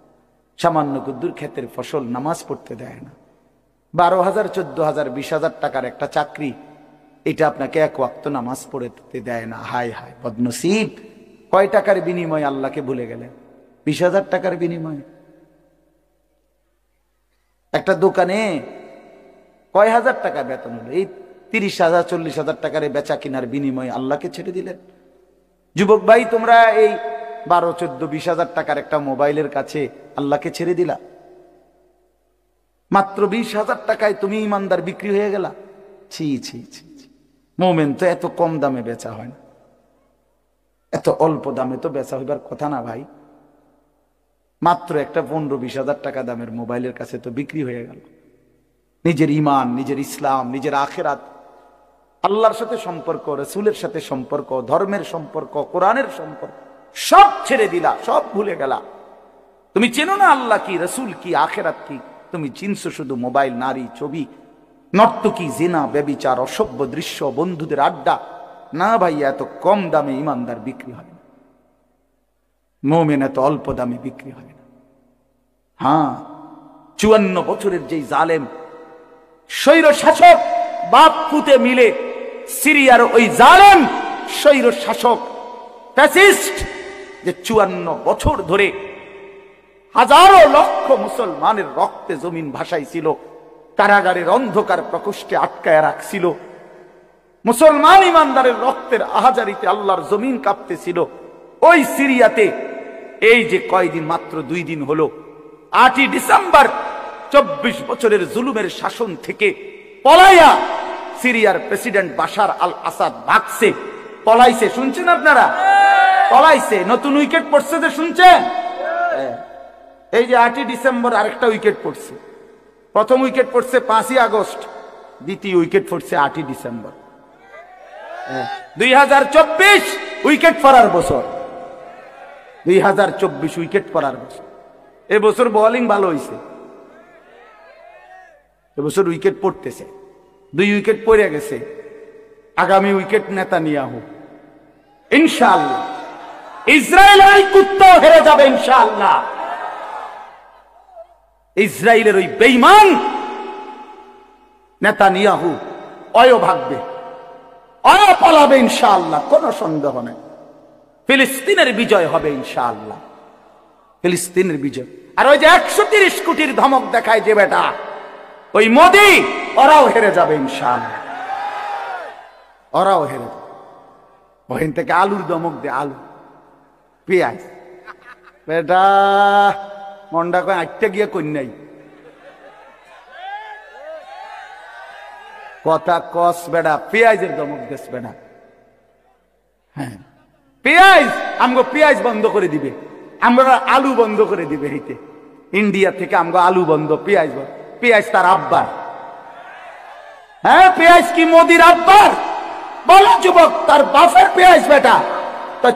সামান্য কুদ্দুর ক্ষেতের ফসল নামাজ পড়তে দেয় না। 12,000, 14,000, 20,000 টাকার একটা চাকরি, এটা আপনাকে এক ওয়াক্ত নামাজ পড়তে দেয় না। হায় হায় বদনসিব! কয় টাকার বিনিময়ে আল্লাহকে ভুলে গেলেন? 20,000 টাকার বিনিময়ে। একটা দোকানে কয় হাজার টাকা বেতন হলো, এই 30,000, 40,000 টাকার বেচা কিনার বিনিময়ে আল্লাহকে ছেড়ে দিলেন। যুবক ভাই, তোমরা এই 12, 14, 20,000 টাকার একটা মোবাইলের কাছে আল্লাহকে ছেড়ে দিলা। মাত্র 20,000 টাকায় তুমি ইমানদার বিক্রি হয়ে গেলা। ছি ছি ছি! মোমেন তো এত কম দামে বেচা হয় না, এত অল্প দামে তো বেচা হইবার কথা না ভাই। মাত্র একটা 15-20,000 টাকা দামের মোবাইলের কাছে তো বিক্রি হয়ে গেল। নিজের ইমান, নিজের ইসলাম, নিজের আখিরাত, আল্লাহর সাথে সম্পর্ক, রাসূলের সাথে সম্পর্ক, ধর্মের সম্পর্ক, কোরআনের সম্পর্ক সব ছেড়ে দিলা, সব ভুলে গেলা। তুমি চেনো না আল্লাহ কি, রাসূল কি, আখিরাত কি। তুমি চিনছো শুধু মোবাইল, নারী, ছবি, নর্তকী, জিনা, ব্যভিচার, অসভ্য দৃশ্য, বন্ধুদের আড্ডা। না ভাইয়া, এত কম দামে ইমানদার বিক্রি হয় না, মুমিন এত অল্প দামে বিক্রি হয় না। হ্যাঁ, 54 বছরের যেই জালেম স্বৈর শাসক বাপ পুতে মিলে সিরিয়ার ওই জালেম স্বৈর শাসক ফ্যাসিস্ট যে 54 বছর ধরে হাজারো লক্ষ মুসলমানের রক্তে জমিন ভাসাইছিল, কারাগারের অন্ধকার প্রকোষ্ঠে আটকায় রাখছিল, মুসলমান ইমানদারের রক্তের আহাজারিতে আল্লাহর জমিন কাঁপতেছিল, ওই সিরিয়াতে এই যে কয়দিন, মাত্র 2 দিন হলো, 8ই ডিসেম্বর 24 বছরের জুলুমের শাসন থেকে পলাইয়া সিরিয়ার প্রেসিডেন্ট বাশার আল আসাদ ভাগছে, পলাইছে। শুনছেন আপনারা? পলাইছে। নতুন উইকেট পড়ছে যে, শুনছেন? এই যে 8ই ডিসেম্বর আরেকটা উইকেট পড়ছে। প্রথম উইকেট পড়ছে 5ই আগস্ট, দ্বিতীয় উইকেট পড়ছে 8ই ডিসেম্বর। 2024 উইকেট পড়ার বছর, 2024 উইকেট পড়ার বছর। এবছর বোলিং ভালো হয়েছে, এবছর উইকেট পড়তেছে। 2 উইকেট পড়ে গেছে, আগামী উইকেট নেতানিয়াহু ইনশাআল্লাহ। ইসরায়েলের ওই কুত্তাও হেরে যাবে ইনশাআল্লাহ। ইসরায়েলের ওই বেঈমান নেতানিয়াহু অয় ভাগবে, অয় পালাবে ইনশাআল্লাহ, কোনো সন্দেহ নেই। ফিলিস্তিনের বিজয় হবে ইনশাআল্লাহ, ফিলিস্তিনের বিজয়। আর ওই যে 130 কোটির ধমক দেখায় যে বেটা, ওই মোদি, ওরাও হেরে যাবে ইনশাআল্লাহ, ওরাও হেরে যাবে। ওখান থেকে আলুর ধমক দে, আলু, পেঁয়াজ। বেটা মন্ডা কয় আটটা গিয়ে কন্যাই কথা কস বেড়া, পেঁয়াজের ধমক দেশ বেড়া। হ্যাঁ, পেঁয়াজ, আমগো পেঁয়াজ বন্ধ করে দিবে, আমরা আলু বন্ধ করে দিবে। হইতে ইন্ডিয়া থেকে আমগো আলু বন্ধ, পেঁয়াজ বন্ধ। পেঁয়াজ তার আব্বার। হ্যাঁ, পেঁয়াজ কি মোদির আব্বার? বলো যুবক, তার বাপের পেঁয়াজ বেটা।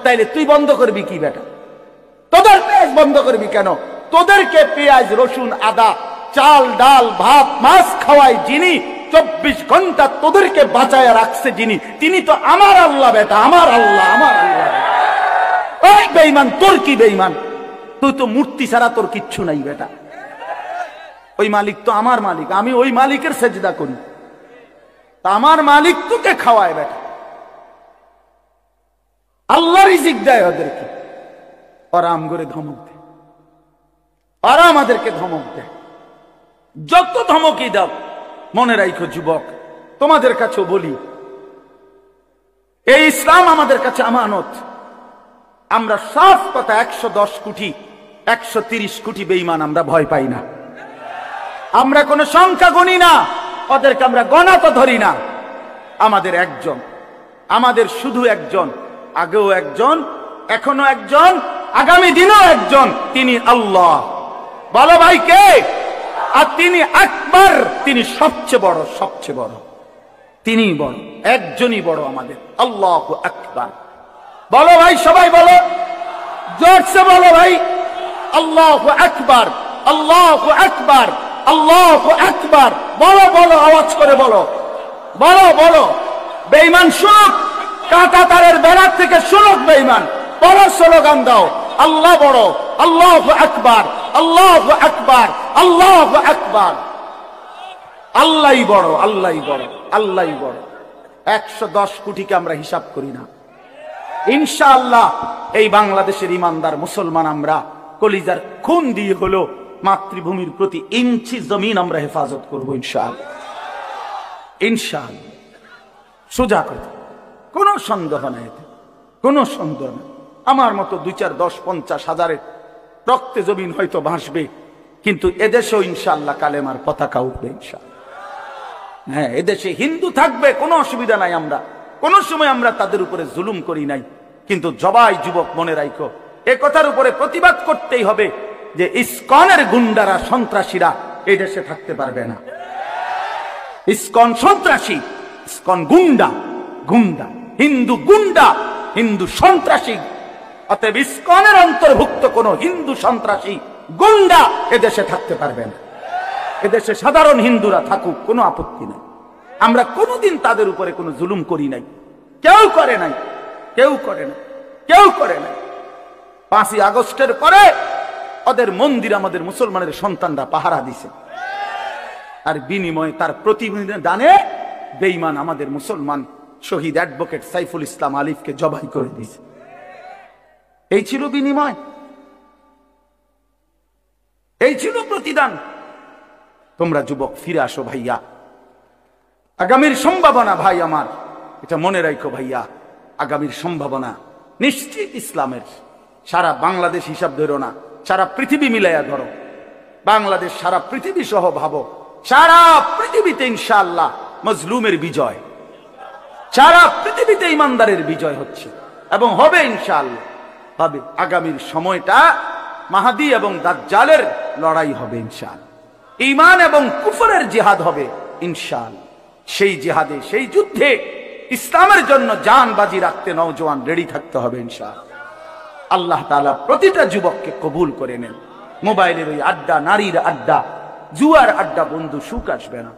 তাইলে তুই বন্ধ করবি কি বেটা? তোদের পেঁয়াজ বন্ধ করবি কেন? তোদেরকে পেঁয়াজ, রসুন, আদা, চাল, ডাল, ভাত, মাছ খাওয়াই যিনি, 24 ঘন্টা তোদেরকে বাঁচায় রাখছে যিনি, তিনি তো আমার আল্লাহ বেটা, আমার আল্লাহ, আমার আল্লাহ। ওই বেঈমান, তোর কি বেঈমান? তুই তো মূর্তি ছাড়া তোর কিচ্ছু নাই বেটা। ওই মালিক তো আমার মালিক, আমি ওই মালিকের সেজদা করি, তা আমার মালিক তোকে খাওয়ায় বেটা। আল্লাহ রিজিক দেয় ওদেরকে, ওরা আম করে ধমক দেয়, ওরা আমাদেরকে ধমক দেয়। যত ধমকই দাও, মনে রাখো যুবক, তোমাদের কাছেও বলি, এই ইসলাম আমাদের কাছে আমানত। আমরা সাফ কথা, 110 কোটি 130 কোটি বেঈমান আমরা ভয় পাই না। আমরা কোন সংখ্যা গণি না, ওদেরকে আমরা গণা তো ধরি না। আমাদের একজন, আমাদের শুধু একজন, আগেও একজন, এখনো একজন, আগামী দিনও একজন, তিনি আল্লাহ। বলো ভাই কে? আর তিনি আকবার, তিনি সবচেয়ে বড়, সবচেয়ে বড়, তিনি বড়, একজনই বড় আমাদের, আল্লাহু আকবার। বলো ভাই, সবাই বলো, জোরসে বলো ভাই, আল্লাহু আকবার, আল্লাহু আকবার, আল্লাহু আকবার। বলো বলো, আওয়াজ করে বলো, বলো বলো। বেঈমান শুনুক, কাঁটা তারের বেড়ার থেকে শুনুক বেঈমান। বড় স্লোগান দাও, আল্লাহ বড়, আল্লাহু আকবার, আল্লাহু আকবার, আল্লাহু আকবার। আল্লাহই বড়, আল্লাহই বড়, আল্লাহই বড়। 110 কোটিকে আমরা হিসাব করি না। ইনশাআল্লাহ এই বাংলাদেশের ইমানদার মুসলমান আমরা কলিজার খুন দিয়ে হলো মাতৃভূমির প্রতি ইঞ্চি জমিন আমরা হেফাজত করবো ইনশাআল্লাহ, ইনশাআল্লাহ। সোজা কথা, কোনো সন্দেহ নাই, এতে কোনো সন্দেহ নেই। আমার মতো 2, 4, 10, 50 হাজারের রক্তে জমিন হয়তো ভাসবে, কিন্তু এদেশেও ইনশাআল্লাহ কালেমার পতাকা উঠবে ইনশাআল্লাহ। হ্যাঁ, এদেশে হিন্দু থাকবে, কোনো অসুবিধা নাই। আমরা কোন সময় আমরা তাদের উপরে জুলুম করি নাই, কিন্তু জবাই যুবক মনে রাখো, এ কথার উপরে প্রতিবাদ করতেই হবে যে ইসকনের গুন্ডারা, সন্ত্রাসীরা এই দেশে থাকতে পারবে না। ইসকন সন্ত্রাসী, ইসকন গুন্ডা, গুন্ডা, হিন্দু গুন্ডা, হিন্দু সন্ত্রাসী। অতএব ইসকনের অন্তর্ভুক্ত কোন হিন্দু সন্ত্রাসী গুন্ডা এদেশে থাকতে পারবে না। এদেশে সাধারণ হিন্দুরা থাকুক, কোনো আপত্তি নাই। আমরা কোনোদিন তাদের উপরে কোনো জুলুম করি নাই, কেউ করে নাই, কেউ করে নাই, কেউ করে নাই। 5ই আগস্টের পরে ওদের মন্দির আমাদের মুসলমানের সন্তানরা পাহারা দিছে, আর বিনিময়ে তার প্রতিদানে বেঈমান আমাদের মুসলমান শহীদ অ্যাডভোকেট সাইফুল ইসলাম আলিফকে জবাই করে দিয়েছে। এই ছিল বিনিময়, এই ছিল প্রতিদান। তোমরা যুবক ফিরে আসো ভাইয়া, আগামীর সম্ভাবনা ভাই আমার, এটা মনে রাখো ভাইয়া, আগামীর সম্ভাবনা নিশ্চিত ইসলামের। সারা বাংলাদেশ হিসাব ধরো না, সারা পৃথিবী মিলাইয়া ধরো, বাংলাদেশ সারা পৃথিবী সহ ভাবো, সারা পৃথিবীতে ইনশাআল্লাহ মজলুমের বিজয়, সারা পৃথিবীতে ইমানদারের বিজয় হচ্ছে এবং হবে ইনশাআল্লাহ, হবে। আগামীর সময়টা মাহাদি এবং দাজ্জালের লড়াই হবে ইনশাআল্লাহ, ঈমান এবং কুফরের জিহাদ হবে ইনশাআল্লাহ। সেই জিহাদে, সেই যুদ্ধে ইসলামের জন্য জান বাজি রাখতে নওজোয়ান রেডি থাকতে হবে ইনশাআল্লাহ। আল্লাহ তাআলা প্রতিটা যুবককে কবুল করে নেন। মোবাইলের ওই আড্ডা, নারীর আড্ডা, জুয়ার আড্ডা বন্ধু, সুখ আসবে না।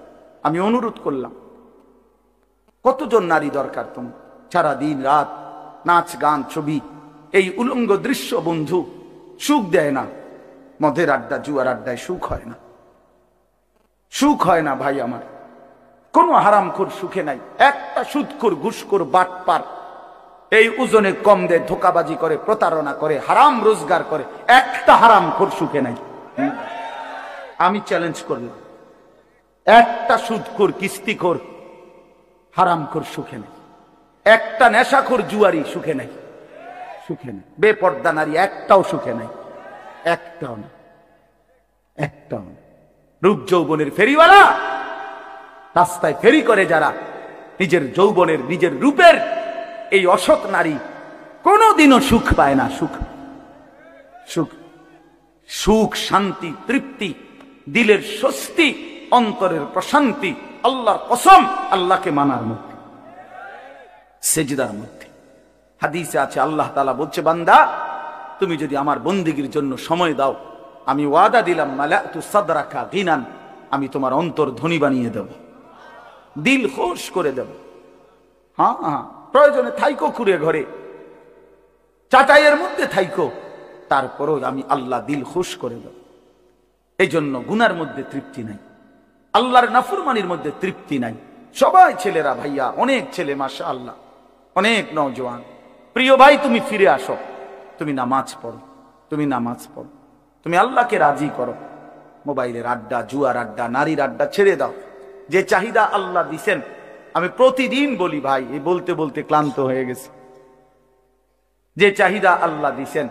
আমি অনুরোধ করলাম, কতজন নারী দরকার তোমার? সারা দিন রাত নাচ গান ছবি, এই উলঙ্গ দৃশ্য বন্ধু সুখ দেয় না। মদের আড্ডা, জুয়ার আড্ডায় সুখ হয় না, সুখ হয় না ভাই আমার। কোন হারামখোর সুখে নাই। একটা সুদখোর, ঘুষখোর, বাটপার এই ওজনে কম দেয়, ধোকাবাজি করে, প্রতারণা করে, হারাম রোজগার করে, একটা হারামখোর সুখে নাই। আমি চ্যালেঞ্জ করলাম, একটা সুদখোর, কিস্তিখোর, হারামখোর সুখে নেই। একটা নেশাখোর জুয়ারি সুখে নেই, সুখে নেই। বেপর্দা নারী একটাও সুখে নাই, একটাও না, একটাও না। রূপ যৌবনের ফেরিওয়ালা, রাস্তায় ফেরি করে যারা, নিজের যৌবনের, নিজের রূপের এই অসৎ নারী কোনোদিনও সুখ পায় না। সুখ, সুখ, সুখ, শান্তি, তৃপ্তি, দিলের স্বস্তি, অন্তরের প্রশান্তি আল্লাহর কসম আল্লাহকে মানার মধ্যে, সেজদার মধ্যে। হাদিসে আছে আল্লাহ তাআলা বলছে, বান্দা তুমি যদি আমার বন্দেগীর জন্য সময় দাও, আমি ওয়াদা দিলাম, মালাতু সাদরাকা গিনান, আমি তোমার অন্তর ধনী বানিয়ে দেব, দিল খুশ করে দেব। হ্যাঁ হ্যাঁ, প্রয়োজনে থাইকো খুঁড়ে ঘরে, চাটাইয়ের মধ্যে থাইকো, তারপরও আমি আল্লাহ দিল খুশ করে দেব। এই জন্য গুনার মধ্যে তৃপ্তি নাই, আল্লাহর নাফরমানির মধ্যে তৃপ্তি নাই। সবাই ছেলেরা ভাইয়া, অনেক ছেলে মাশাআল্লাহ, অনেক নওজোয়ান। প্রিয় ভাই, তুমি ফিরে আসো, তুমি নামাজ পড়ো, তুমি নামাজ পড়ো, তুমি আল্লাহকে রাজি করো। মোবাইলের আড্ডা, জুয়ার আড্ডা, নারীর আড্ডা ছেড়ে দাও। যে চাহিদা আল্লাহ দিছেন, আমি প্রতিদিন বলি ভাই, এই বলতে বলতে ক্লান্ত হয়ে গেছে। যে চাহিদা আল্লাহ দিছেন,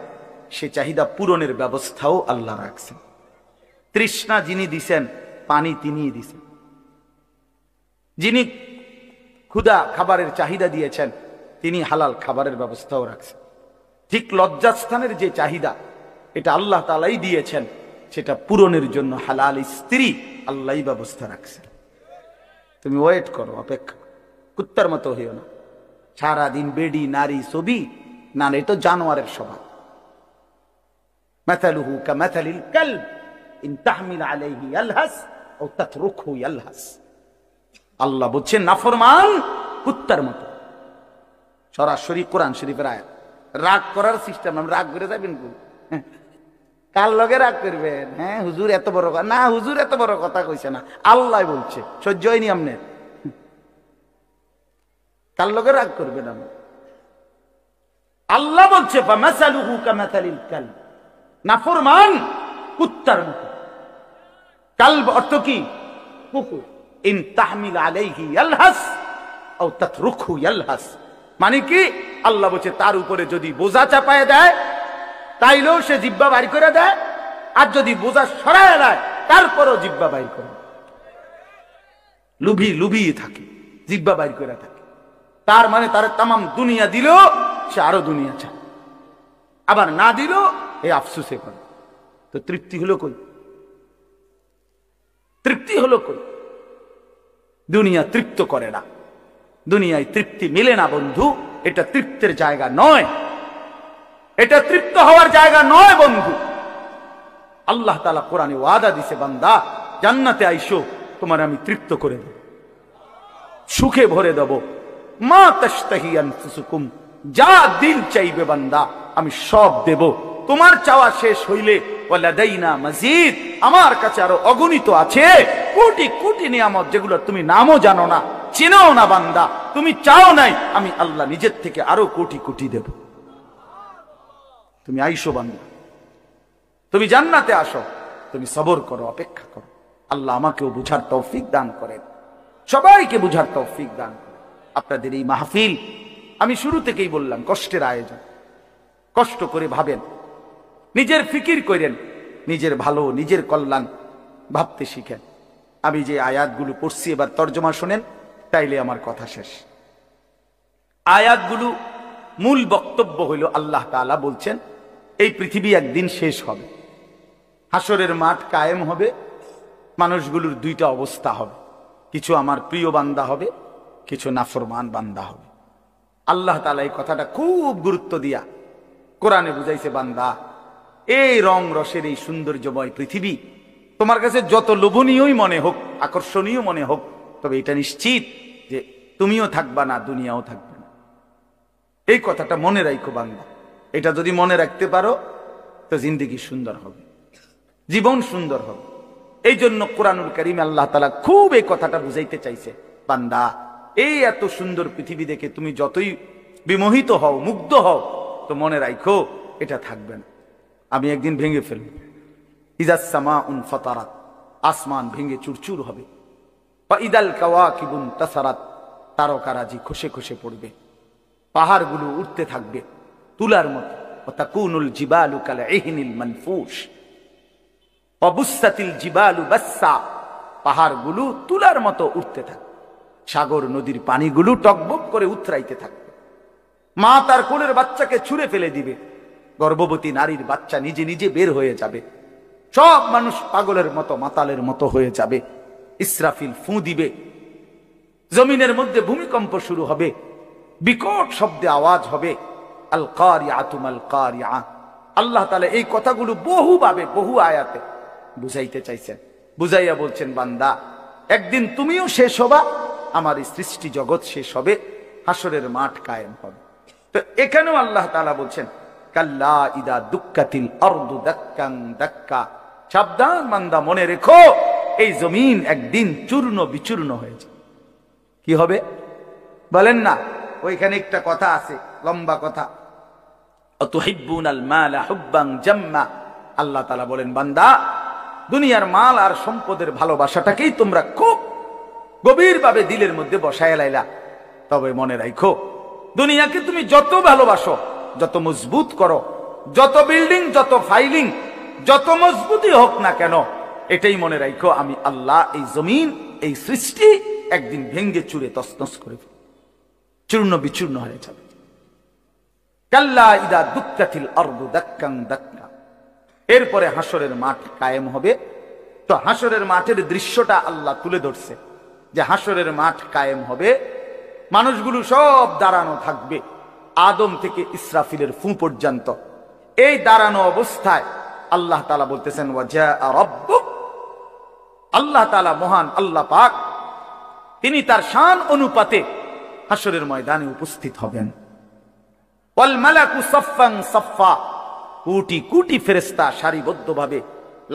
সে চাহিদা পূরণের ব্যবস্থাও আল্লাহ রাখছেন। তৃষ্ণা যিনি দিছেন, পানি তিনিই দিছেন। যিনি ক্ষুধা, খাবারের চাহিদা দিয়েছেন, তিনি হালাল খাবারের ব্যবস্থাও রাখছেন। ঠিক লজ্জাস্থানের যে চাহিদা, এটা আল্লাহ তাআলাই দিয়েছেন, সেটা পূরণের জন্য হালাল স্ত্রী আল্লাহই ব্যবস্থা রাখছেন। তুমি ওয়েট করো, অপেক্ষা, কুত্তার মতো হইও না। সারাদিন বেডি, নারী, ছবি, না, এটা জানোয়ারের স্বভাব। মাথালুহু কামাথালিল কালব ইন তাহমিল আলাইহি ইয়ালহাস আও তাতরুকহু ইয়ালহাস। আল্লাহ বলছেন নাফরমান কুত্তার মতো। সরাসরি কোরআন শরীফের আয়াত। রাগ করার সিস্টেম, আমরা রাগ করে যাবেন, কার লগে রাগ করবেন? হ্যাঁ হুজুর এত বড় কথা না, হুজুর এত বড় কথা কইছে না, আল্লাহ বলছে, সহ্য হয়নি আপনার? কার লগে রাগ করবেন? আল্লাহ বলছে ফামাসালুহু কামাসালিল কালব, নাফরমান কুত্তার মতো। কালব অর্থ কি? কুকুর। ইন তাহমিল আলাইহি ইয়ালহাস আও তাতরুকহু ইয়ালহাস, মানে কি? আল্লাহ বলছে তার উপরে যদি বোঝা চাপায় দেয়, তাইলেও সে জিহ্বা বাইর করে দেয়, আর যদি বোঝা সরায় দেয়, তারপরও জিহ্বা বাইর করে। লুভিয়ে থাকে, জিহ্বা বাইর করে থাকে। তার মানে তার তাম দুনিয়া দিলেও সে আরো দুনিয়া চায়, আবার না দিলেও এই আফসোসে করে। তো তৃপ্তি হলো কই? তৃপ্তি হলো কই? দুনিয়া তৃপ্ত করে না, দুনিয়ায় তৃপ্তি মিলে না বন্ধু। এটা তৃপ্তের জায়গা নয়, এটা তৃপ্ত হওয়ার জায়গা নয় বন্ধু। আল্লাহ তাআলা কোরআনে ওয়াদা দিছে, বান্দা জান্নাতে আইসো, তোমার আমি তৃপ্ত করে দেব, সুখে ভরে দেব। মা তাশতাহি আনফুসুকুম, যা দিল চাইবে বান্দা আমি সব দেব। তোমার চাওয়া শেষ হইলে ওয়ালাদাইনা মাজিদ, আমার কাছে আরো অগণিত আছে কোটি কোটি নিয়ামত, যেগুলো তুমি নামও জানো না, চেনাও না বান্দা, তুমি চাও নাই, আমি আল্লাহ নিজের থেকে আরো কোটি কোটি দেব। তুমি আইসো বান্দা, তুমি জান্নাতে আসো, তুমি সবর করো, অপেক্ষা করো। আল্লাহ আমাকেও বুঝার তৌফিক দান করেন, সবাইকে বুঝার তৌফিক দান করেন। আপনাদের এই মাহফিল, আমি শুরু থেকেই বললাম, কষ্টের আয়োজন। কষ্ট করে ভাবেন, নিজের ফিকির করেন, নিজের ভালো, নিজের কল্যাণ ভাবতে শিখেন। আমি যে আয়াতগুলো পড়ছি এবার তর্জমা শোনেন, তাইলে আমার কথা শেষ। আয়াতগুলো মূল বক্তব্য হইল, আল্লাহ তাআলা বলছেন এই পৃথিবী একদিন শেষ হবে, হাসরের মাঠ কায়েম হবে, মানুষগুলোর দুইটা অবস্থা হবে, কিছু আমার প্রিয় বান্দা হবে, কিছু নাফরমান বান্দা হবে। আল্লাহ তাআলা এই কথাটা খুব গুরুত্ব দিয়া কোরআনে বুঝাইছে, বান্দা এই রং রসের এই সৌন্দর্যময় পৃথিবী তোমার কাছে যত লোভনীয়ই মনে হোক, আকর্ষণীয় মনে হোক, তবে এটা নিশ্চিত যে তুমিও থাকবা না, দুনিয়াও থাকবে না। এই কথাটা মনে রাখো বান্দা, এটা যদি মনে রাখতে পারো তো জিন্দেগি সুন্দর হবে, জীবন সুন্দর হবে। এই জন্য কোরআনুল কারীমে আল্লাহ তাআলা খুব এই কথাটা বুঝাইতে চাইছে, বান্দা এই এত সুন্দর পৃথিবী দেখে তুমি যতই বিমোহিত হও, মুগ্ধ হও, তো মনে রাখো এটা থাকবে না, আমি একদিন ভেঙে ফেলব। ইযাস সামাউন ফাতারাত, আসমান ভেঙে চুরচুর হবে। ওয়া ইদাল কাওয়াকিবুন তাসারাত, তারকারাজি খসে খসে পড়বে, পাহাড়গুলো উঠতে থাকবে তুলার মতো। ওয়া তাকুনুল জিবালু কাল ইহনিল মানফুশ ওয়া বুসাতিল জিবালু বাসসা, পাহাড়গুলো তুলার মতো উঠতে থাকবে, সাগর নদীর পানিগুলো টকবক করে উতরাইতে থাকবে। মা তার কোলের বাচ্চাকে ছুঁড়ে ফেলে দিবে, গর্ভবতী নারীর বাচ্চা নিজে নিজে বের হয়ে যাবে, সব মানুষ পাগলের মতো মাতালের মতো হয়ে যাবে। ইসরাফিল ফু দিবে, জমিনের মধ্যে ভূমিকম্প শুরু হবে, বিকট শব্দে আওয়াজ হবে। আল কারিআতু মাল কারিআ, আল্লাহ তাআলা এই কথাগুলো বহুভাবে বহু আয়াতে বুঝাইতে চাইছেন, বুঝাইয়া বলছেন, বান্দা একদিন তুমিও শেষ হবা, আমার এই সৃষ্টি জগৎ শেষ হবে, হাসরের মাঠ কায়েম হবে। তো এখানেও আল্লাহ তাআলা বলছেন, কাল্লা ইদা দুক্কাতিল আরদু দাক্কান দাক্কা, সাবধান বান্দা, মনে রেখো এই জমিন একদিন চূর্ণ বিচূর্ণ হয়ে যাবে। কি হবে বলেন না? ওইখানে একটা কথা আছে, লম্বা কথা, অতুহিব্বুনাল মালা হুব্বান জাম্মা। আল্লাহ তাআলা বলেন, বান্দা দুনিয়ার মাল আর সম্পদের ভালোবাসাটাকেই তোমরা খুব গভীরভাবে দিলের মধ্যে বসায় লাইলা। তবে মনে রাখো, দুনিয়াকে তুমি যত ভালোবাসো, যত মজবুত করো, যত বিল্ডিং, যত ফাইলিং, যত মজবুতই হোক না কেন, এটাই মনে রাখো, আমি আল্লাহ এই জমিন, এই সৃষ্টি একদিন ভেঙ্গে চুরে তছনছ করে চূর্ণ বিচূর্ণ হয়ে যাবে। কাল্লা ইদা দুক্কাতিল আরদু দাক্কান দাক্কা। এরপরে হাসরের মাঠ কায়েম হবে। তো হাসরের মাঠের দৃশ্যটা আল্লাহ তুলে ধরছে, যে হাসরের মাঠ কায়েম হবে, মানুষগুলো সব দাঁড়ানো থাকবে, আদম থেকে ইসরাফিলের ফু পর্যন্ত। এই দাঁড়ানো অবস্থায় আল্লাহ তাআলা বলতেছেন, ওয়াজা রাব্বুক, আল্লাহ তাআলা মহান আল্লাহ পাক, তিনি তার শান অনুপাতে হাসরের ময়দানে উপস্থিত হবেন। ওয়াল মালাকু সাফফান সাফফা, কোটি কোটি ফেরেশতা সারিবদ্ধভাবে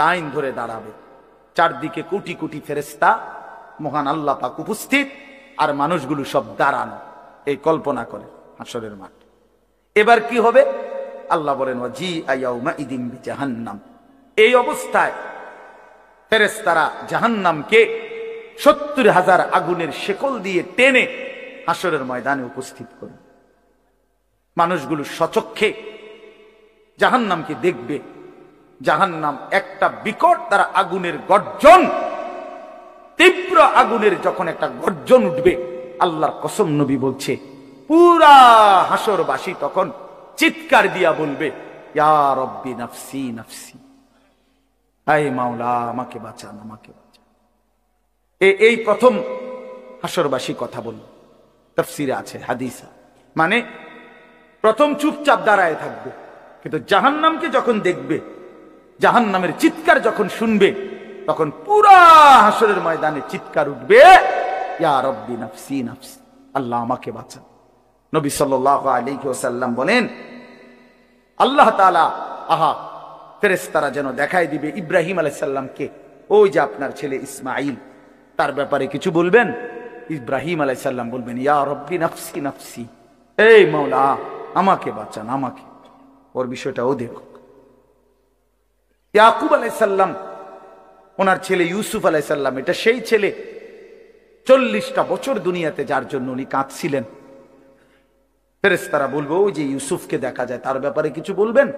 লাইন ধরে দাঁড়াবে, চারদিকে কোটি কোটি ফেরেশতা, মহান আল্লাহ পাক উপস্থিত, আর মানুষগুলো সব দাঁড়ানো। এই কল্পনা করে হাসরের মাঠ। এবার কি হবে? আল্লাহ বলেন, ওয়াজিআ ইয়াউমা ইদিন বিজাহান্নাম। এই অবস্থায় ফেরেশতারা জাহান্নামকে ৭০,০০০ আগুনের শেকল দিয়ে টেনে হাসরের ময়দানে উপস্থিত করে। মানুষগুলো সচক্ষে জাহান্নামকে দেখবে। জাহান্নাম একটা বিকট তারা আগুনের গর্জন, তীব্র আগুনের যখন একটা গর্জন উঠবে, আল্লাহর কসম নবী বলছে, পুরা হাসরবাসী তখন চিৎকার দিয়া বলবে, ইয়া রব্বি নাফসি নাফসি, আয় মাওলা আমাকে বাঁচান, আমাকে বাঁচান। এই প্রথম হাসরবাসী কথা বলল, তাফসিরে আছে, হাদিসা, মানে প্রথম চুপচাপ দাঁড়ায় থাকবে, কিন্তু জাহান্নামকে যখন দেখবে, জাহান্নামের চিৎকার যখন শুনবে, তখন পুরা হাসরের ময়দানে চিৎকার উঠবে, ইয়া রব্বি নাফসি নাফসি, আল্লাহ আমাকে বাঁচান। নবী সাল্লাল্লাহু আলাইহি ওয়াসাল্লাম বলেন, আল্লাহ তাআলা, আহা ফেরেশতারা যেন দেখাই দিবে ইব্রাহিম আলাইহিস সালামকে, ওই যে আপনার ছেলে ইসমাঈল, তার ব্যাপারে কিছু বলবেন। ইব্রাহিম আলাইহিস সালাম বলবেন, ইয়া রব্বি নাফসি নাফসি, এই মাওলা আমাকে বাঁচান, আমাকে। ওর বিষয়টাও দেখো। ইয়াকুব আলাইহিস সালাম, ওনার ছেলে ইউসুফ আলাইহিস সালাম, এটা সেই ছেলে 40টা বছর দুনিয়াতে, যার জন্য উনি কাঁদছিলেন। ফেরেশতারা বলবো, ওই যে ইউসুফকে দেখা যায়, তার ব্যাপারে কিছু বলবেন।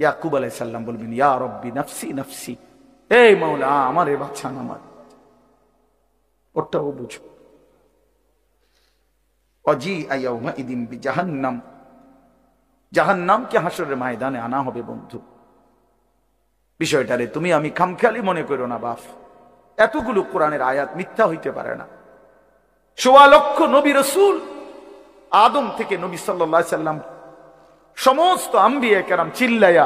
ইয়াকুব আলাইহিস সালাম বলবেন, ইয়া রব্বি নাফসি নাফসি, এই মাওলা আমারে বাঁচান, আমার। ওটাও বুঝো। ওয়াজিআ ইয়াউমাইযিন বিজাহান্নাম, জাহান্নামকে হাসরের ময়দানে আনা হবে বন্ধু। বিষয়টারে তুমি আমি খামখেয়ালি মনে করো না বাপ। এতগুলো কোরআনের আয়াত মিথ্যা হইতে পারে না। ১৬ লক্ষ নবী রাসূল, আদম থেকে নবী সাল্লাল্লাহু আলাইহি সাল্লাম, সমস্ত আম্বিয়া কেরাম চিল্লায়া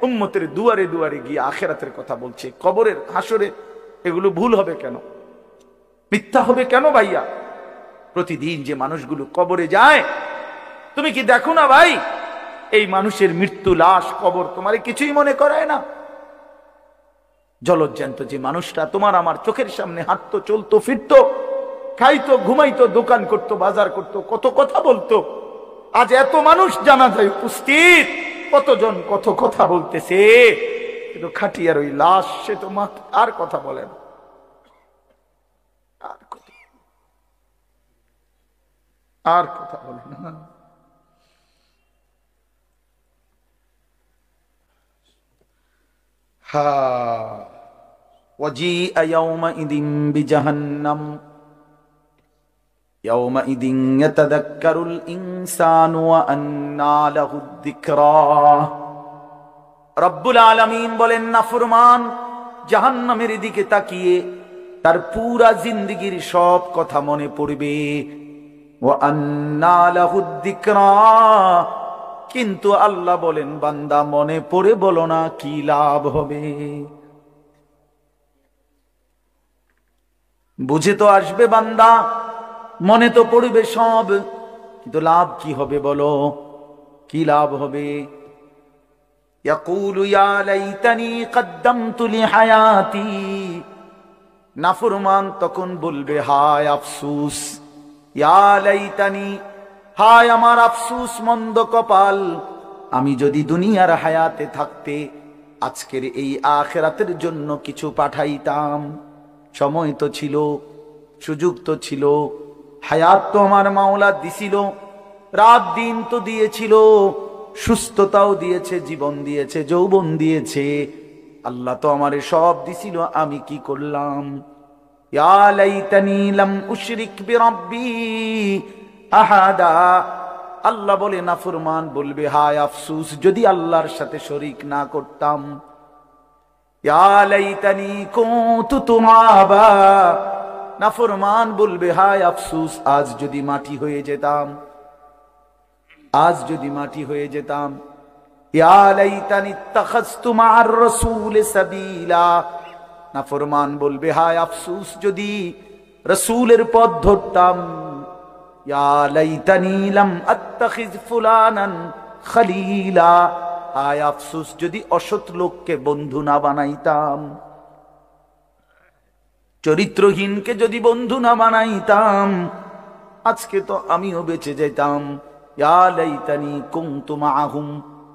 উম্মতের দুয়ারে দুয়ারে গিয়ে আখিরাতের কথা বলছে, কবরের হাসরে। এগুলো ভুল হবে কেন, মিথ্যা হবে কেন ভাইয়া? প্রতিদিন যে মানুষগুলো কবরে যায়, তুমি কি দেখো না ভাই, এই মানুষের মৃত্যু, লাশ, কবর তোমারে কিছুই মনে করায় না? জলজ্জান্ত যে মানুষটা তোমার আমার চোখের সামনে হাঁটতো, চলতো, ফিরতো, খাইতো, ঘুমাইতো, দোকান করতো, বাজার করতো, কত কথা বলতো, আজ এত মানুষ জানাজায় উপস্থিত, কতজন কত কথা বলতেছে, কিন্তু খাটিয়ার ওই লাশ, সে তো আর কথা বলে না। আর কথা বলে না। ওয়াজিআ ইয়াউমাইযিন বিজাহান্নাম ইয়াউমাইযিন ইয়াতাযাক্কারুল ইনসানু ওয়া আন্না লাহুদ যিকরা। রব্বুল আলামিন বলেন, নাফরমান জাহান্নামের দিকে তাকিয়ে তার পুরা জিন্দেগীর সব কথা মনে পড়বে। ওয়া আন্না লাহুদ যিকরা, কিন্তু আল্লাহ বলেন, বান্দা মনে পড়ে বলো না, কি লাভ হবে? বুঝে তো আসবে বান্দা, মনে তো পড়বে সব, কিন্তু লাভ কি হবে বলো, কি লাভ হবে? ইয়াকুলু ইয়া লাইতানি কদ্দামতু লিহায়াতি, নাফরমান তখন বলবে, হায় আফসোস, ইয়া লাইতানি, হায় আমার আফসোস, মন্দ কপাল, আমি যদি দুনিয়ার হায়াতে থাকতে আজকের এই আখিরাতের জন্য কিছু পাঠাইতাম। সময় তো ছিল, সুযোগ তো ছিল, হায়াত তো আমার মাওলা দিছিল, রাত দিন তো দিয়েছিল, সুস্থতাও দিয়েছে, জীবন দিয়েছে, যৌবন দিয়েছে, আল্লাহ তো আমারে সব দিছিল, আমি কি করলাম? ইয়া লাইতানি লাম উশরিক বিরাব্বি আহাদা, আল্লাহ বলে, নাফরমান বলবে, হায় আফসোস, যদি আল্লাহর সাথে শরীক না করতাম। ইয়া লাইতানি কুনতু তুরাবা, নাফরমান বলবে, হায় আফসোস, আজ যদি মাটি হয়ে যেতাম, আজ যদি মাটি হয়ে যেতাম। ইয়া লাইতানি ইত্তাখাযতু মা'আর রাসূল সাবিলা, নাফরমান বলবে, হায় আফসোস, যদি রাসূলের পথ ধরতাম। ইয়া লাইতানি লাম আত্তাখিয ফুলানান খলীলা, হায় আফসোস, যদি অসৎ লোককে বন্ধু না বানাইতাম, চরিত্রহীনকে যদি বন্ধু না বানাইতাম, আজকে তো আমিও বেঁচে যেতাম। ইয়া লাইতানি কুনতু মা'আহুম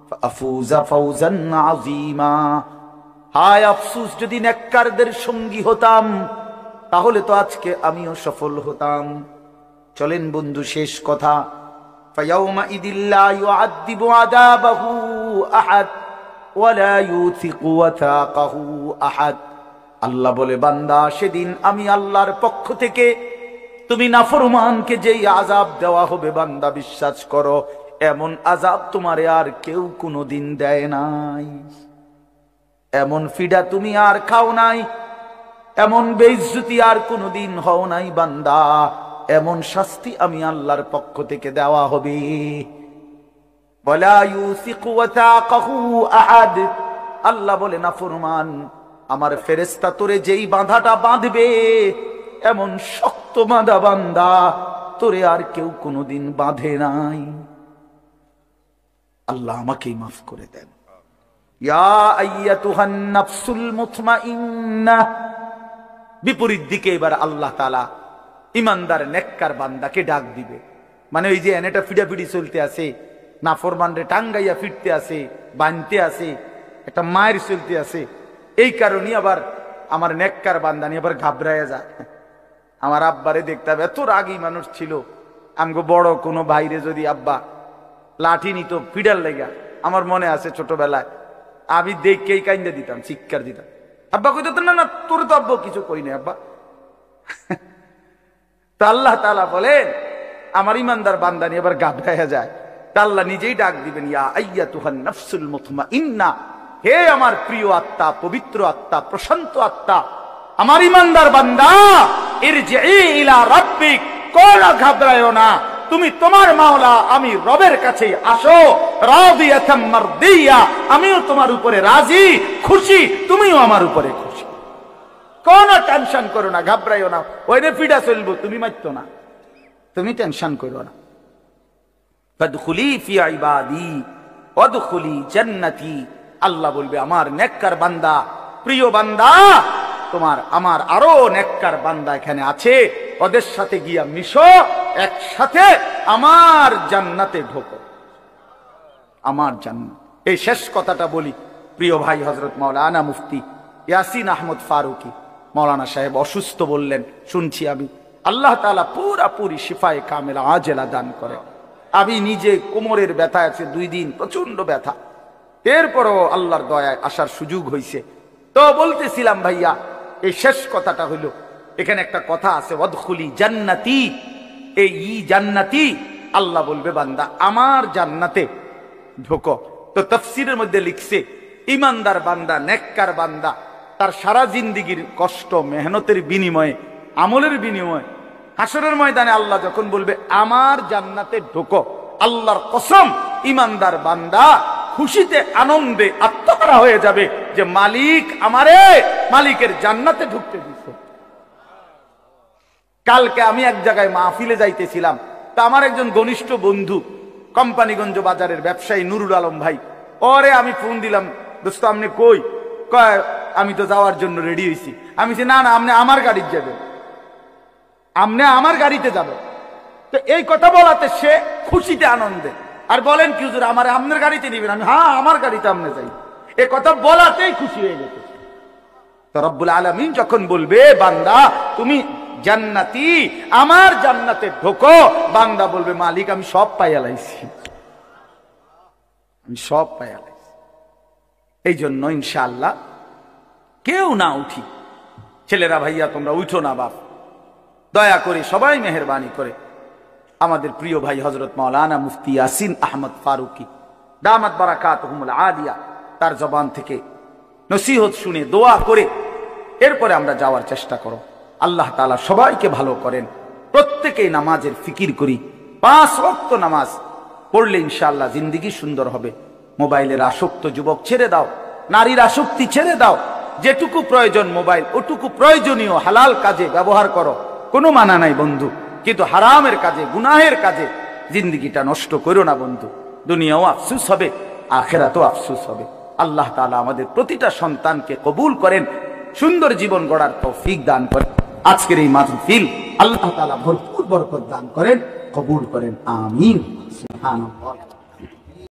ফাফুযা ফাওজান আযীমা, হায় আফসোস, যদি নেককারদের সঙ্গী হতাম, তাহলে তো আজকে আমিও সফল হতাম। চলেন বন্ধু, শেষ কথা, ফায়াউমাইযিল লা ইউআযযিবু আযাবাহু আহাদ ওয়া লা ইউথিকু ওয়াথাকাহু আহাদ। আল্লাহ বলে, বান্দা, সেদিন আমি আল্লাহর পক্ষ থেকে তুমি নাফরমানকে যেই আযাব দেওয়া হবে, বান্দা বিশ্বাস করো, এমন আযাব তোমারে আর কেউ কোনোদিন দেয় নাই, এমন ফিডা তুমি আর খাও নাই, এমন বেইজ্জতি আর কোনোদিন হও নাই বান্দা, এমন শাস্তি আমি আল্লাহর পক্ষ থেকে দেওয়া হবে। ওয়ালা ইউসিকু ওয়াথাকাহু আহাদ, আল্লাহ বলে, নাফরমান, আমার ফেরেশতা তোরে যেই বাঁধাটা বাঁধবে, এমন শক্ত বাঁধা বান্দা তোরে আর কেউ কোনোদিন বাঁধে নাই। আল্লাহ আমাকেই মাফ করে দেন। ইয়া আইয়াতুহান নাফসুল মুতমাইন্নাহ। বিপরীত দিকে এবার আল্লাহ তাআলা ইমানদার নেককার বান্দাকে ডাক দিবে। মানে ওই যে এনেটা ফিডাফিডি চলতে আছে, নাফরমানরে টাঙ্গাইয়া ফিরতে আছে, বানতে আছে, একটা মায়ের চলতে আছে, এই কারণে আবার আমার নেককার বান্দা নিয়ে আবার ঘাবড়াইয়া যায়। আমার আব্বারে দেখতাম, এত রাগী মানুষ ছিল। আমগো বড় কোনো ভাইরে যদি আব্বা লাঠি নিত ফিডার লেগা, আমার মনে আছে ছোটবেলায় আমি দেখেই কাইন্দা দিতাম, চিৎকার দিতাম। আব্বা কইতো না না তোর তো আব্বা কিছু কই না আব্বা। তা আল্লাহ তাআলা বলেন আমার ইমানদার বান্দা নিয়ে আবার ঘাবড়াইয়া যায়, তা আল্লাহ নিজেই ডাক দিবেন, ইয়া আইয়াতুহান নাফসুল মুতমাইন্না, হে আমার প্রিয় আত্মা, পবিত্র আত্মা, প্রশান্ত আত্মা, আমার ইমানদার বান্দা, ইরজিই ইলা রাব্বিক, কোন ঘাবড়ায়ো না, তুমি তোমার মাওলা আমি রবের কাছে আসো, রাদিয়াতাম মারদিয়া, আমিও তোমার উপরে রাজি, খুশি, তুমিও আমার উপরে খুশি। কোন টেনশন করো না, ঘাবড়াইও না, ওইরে ফিডা চলবো, তুমি মাইতো না, তুমি টেনশন করো না। ফাদখুলি ফি ইবাদি ওয়াদখুলি জান্নাতি, আল্লাহ বলবে আমার নেককার বান্দা, প্রিয় বান্দা, তোমার আমার আরো নেককার বান্দা এখানে আছে, ওদের সাথে গিয়া মিশো, একসাথে আমার জান্নাতে ঢোকো, আমার জান্নাত। এই শেষ কথাটা বলি, প্রিয় ভাই হযরত মাওলানা মুফতি ইয়াসিন আহমদ ফারুকি মাওলানা সাহেব অসুস্থ বললেন, শুনছি আমি, আল্লাহ তাআলা পুরাপুরি শিফায়ে কামেলা আজেলা দান করে। আমি নিজে কোমরের ব্যথা আছে 2 দিন, প্রচন্ড ব্যথা, এরপরও আল্লাহর দয়ায় আসার সুযোগ হয়েছে। তো বলতেছিলাম ভাইয়া, এই শেষ কথাটা হইল, এখানে একটা কথা আছে, ওয়াদখুলি জান্নাতি, এই জান্নাতি, আল্লাহ বলবে বান্দা আমার জান্নাতে ঢোকো। তো তাফসীরের মধ্যে লিখছে, ইমানদার বান্দা, নেককার বান্দা, তার সারা জিন্দেগীর কষ্ট মেহনতের বিনিময়ে, আমলের বিনিময়ে হাসরের ময়দানে আল্লাহ যখন বলবে আমার জান্নাতে ঢোকো, আল্লাহর কসম ইমানদার বান্দা খুশিতে আনন্দে আত্মহারা হয়ে যাবে যে মালিক আমারে মালিকের জান্নাতে ঢুকতে দিচ্ছে। কালকে আমি এক জায়গায় মাহফিলে যাইতেছিলাম, তা আমার একজন ঘনিষ্ঠ বন্ধু কোম্পানিগঞ্জ বাজারের ব্যবসায়ী নুরুল আলম ভাই, ওরে আমি ফোন দিলাম, দোস্ত আপনি কই? কয় আমি তো যাওয়ার জন্য রেডি হয়েছি। আমি বলছি না না, আপনি আমার গাড়িতে যাবেন, আপনি আমার গাড়িতে যাবেন। তো এই কথা বলাতে সে খুশিতে আনন্দে, আর বলেন কি হুজুর আমার আপনার গাড়িতে নিবেন? আমি হ্যাঁ আমার গাড়িতে আপনি যাই, এই কথা বলাতেই খুশি হয়ে গেছে। তো রব্বুল আলামিন যখন বলবে বান্দা তুমি জান্নাতি, আমার জান্নাতে ঢোকো, বান্দা বলবে মালিক আমি সব পাইয়া লাইছি, আমি সব পাইয়া লাইছি। এই জন্য ইনশাআল্লাহ কেউ না উঠি, ছেলেরা ভাইয়া তোমরা উঠো না বাপ, দয়া করে সবাই মেহেরবানি করে আমাদের প্রিয় ভাই হযরত মাওলানা মুফতি ইয়াসিন আহমদ ফারুকি দামাত বারাকাতুহুমুল আলিয়া, তার জবান থেকে নসিহত শুনে দোয়া করে এরপরে আমরা যাওয়ার চেষ্টা করো। আল্লাহ তাআলা সবাইকে ভালো করেন, প্রত্যেকেই নামাজের ফিকির করি, 5 ওয়াক্ত নামাজ পড়লে ইনশাআল্লাহ জিন্দেগি সুন্দর হবে। মোবাইলের আসক্ত যুবক ছেড়ে দাও, নারীর আসক্তি ছেড়ে দাও, যেটুকু প্রয়োজন মোবাইল ওটুকু প্রয়োজনীয় হালাল কাজে ব্যবহার করো, কোনো মানা নাই বন্ধু, কিন্তু হারামের কাজে গুনাহের কাজে জিন্দেগিটা নষ্ট করো না বন্ধু, দুনিয়াও আফসোস হবে, আখিরাতেও আফসোস হবে। আল্লাহ তাআলা আমাদের প্রতিটা সন্তানকে কবুল করেন, সুন্দর জীবন গড়ার তৌফিক দান করেন। আজকের এই মাহফিল আল্লাহ তাআলা ভরপুর বরকত দান করেন, কবুল করেন, আমিন। সুবহানাল্লাহ।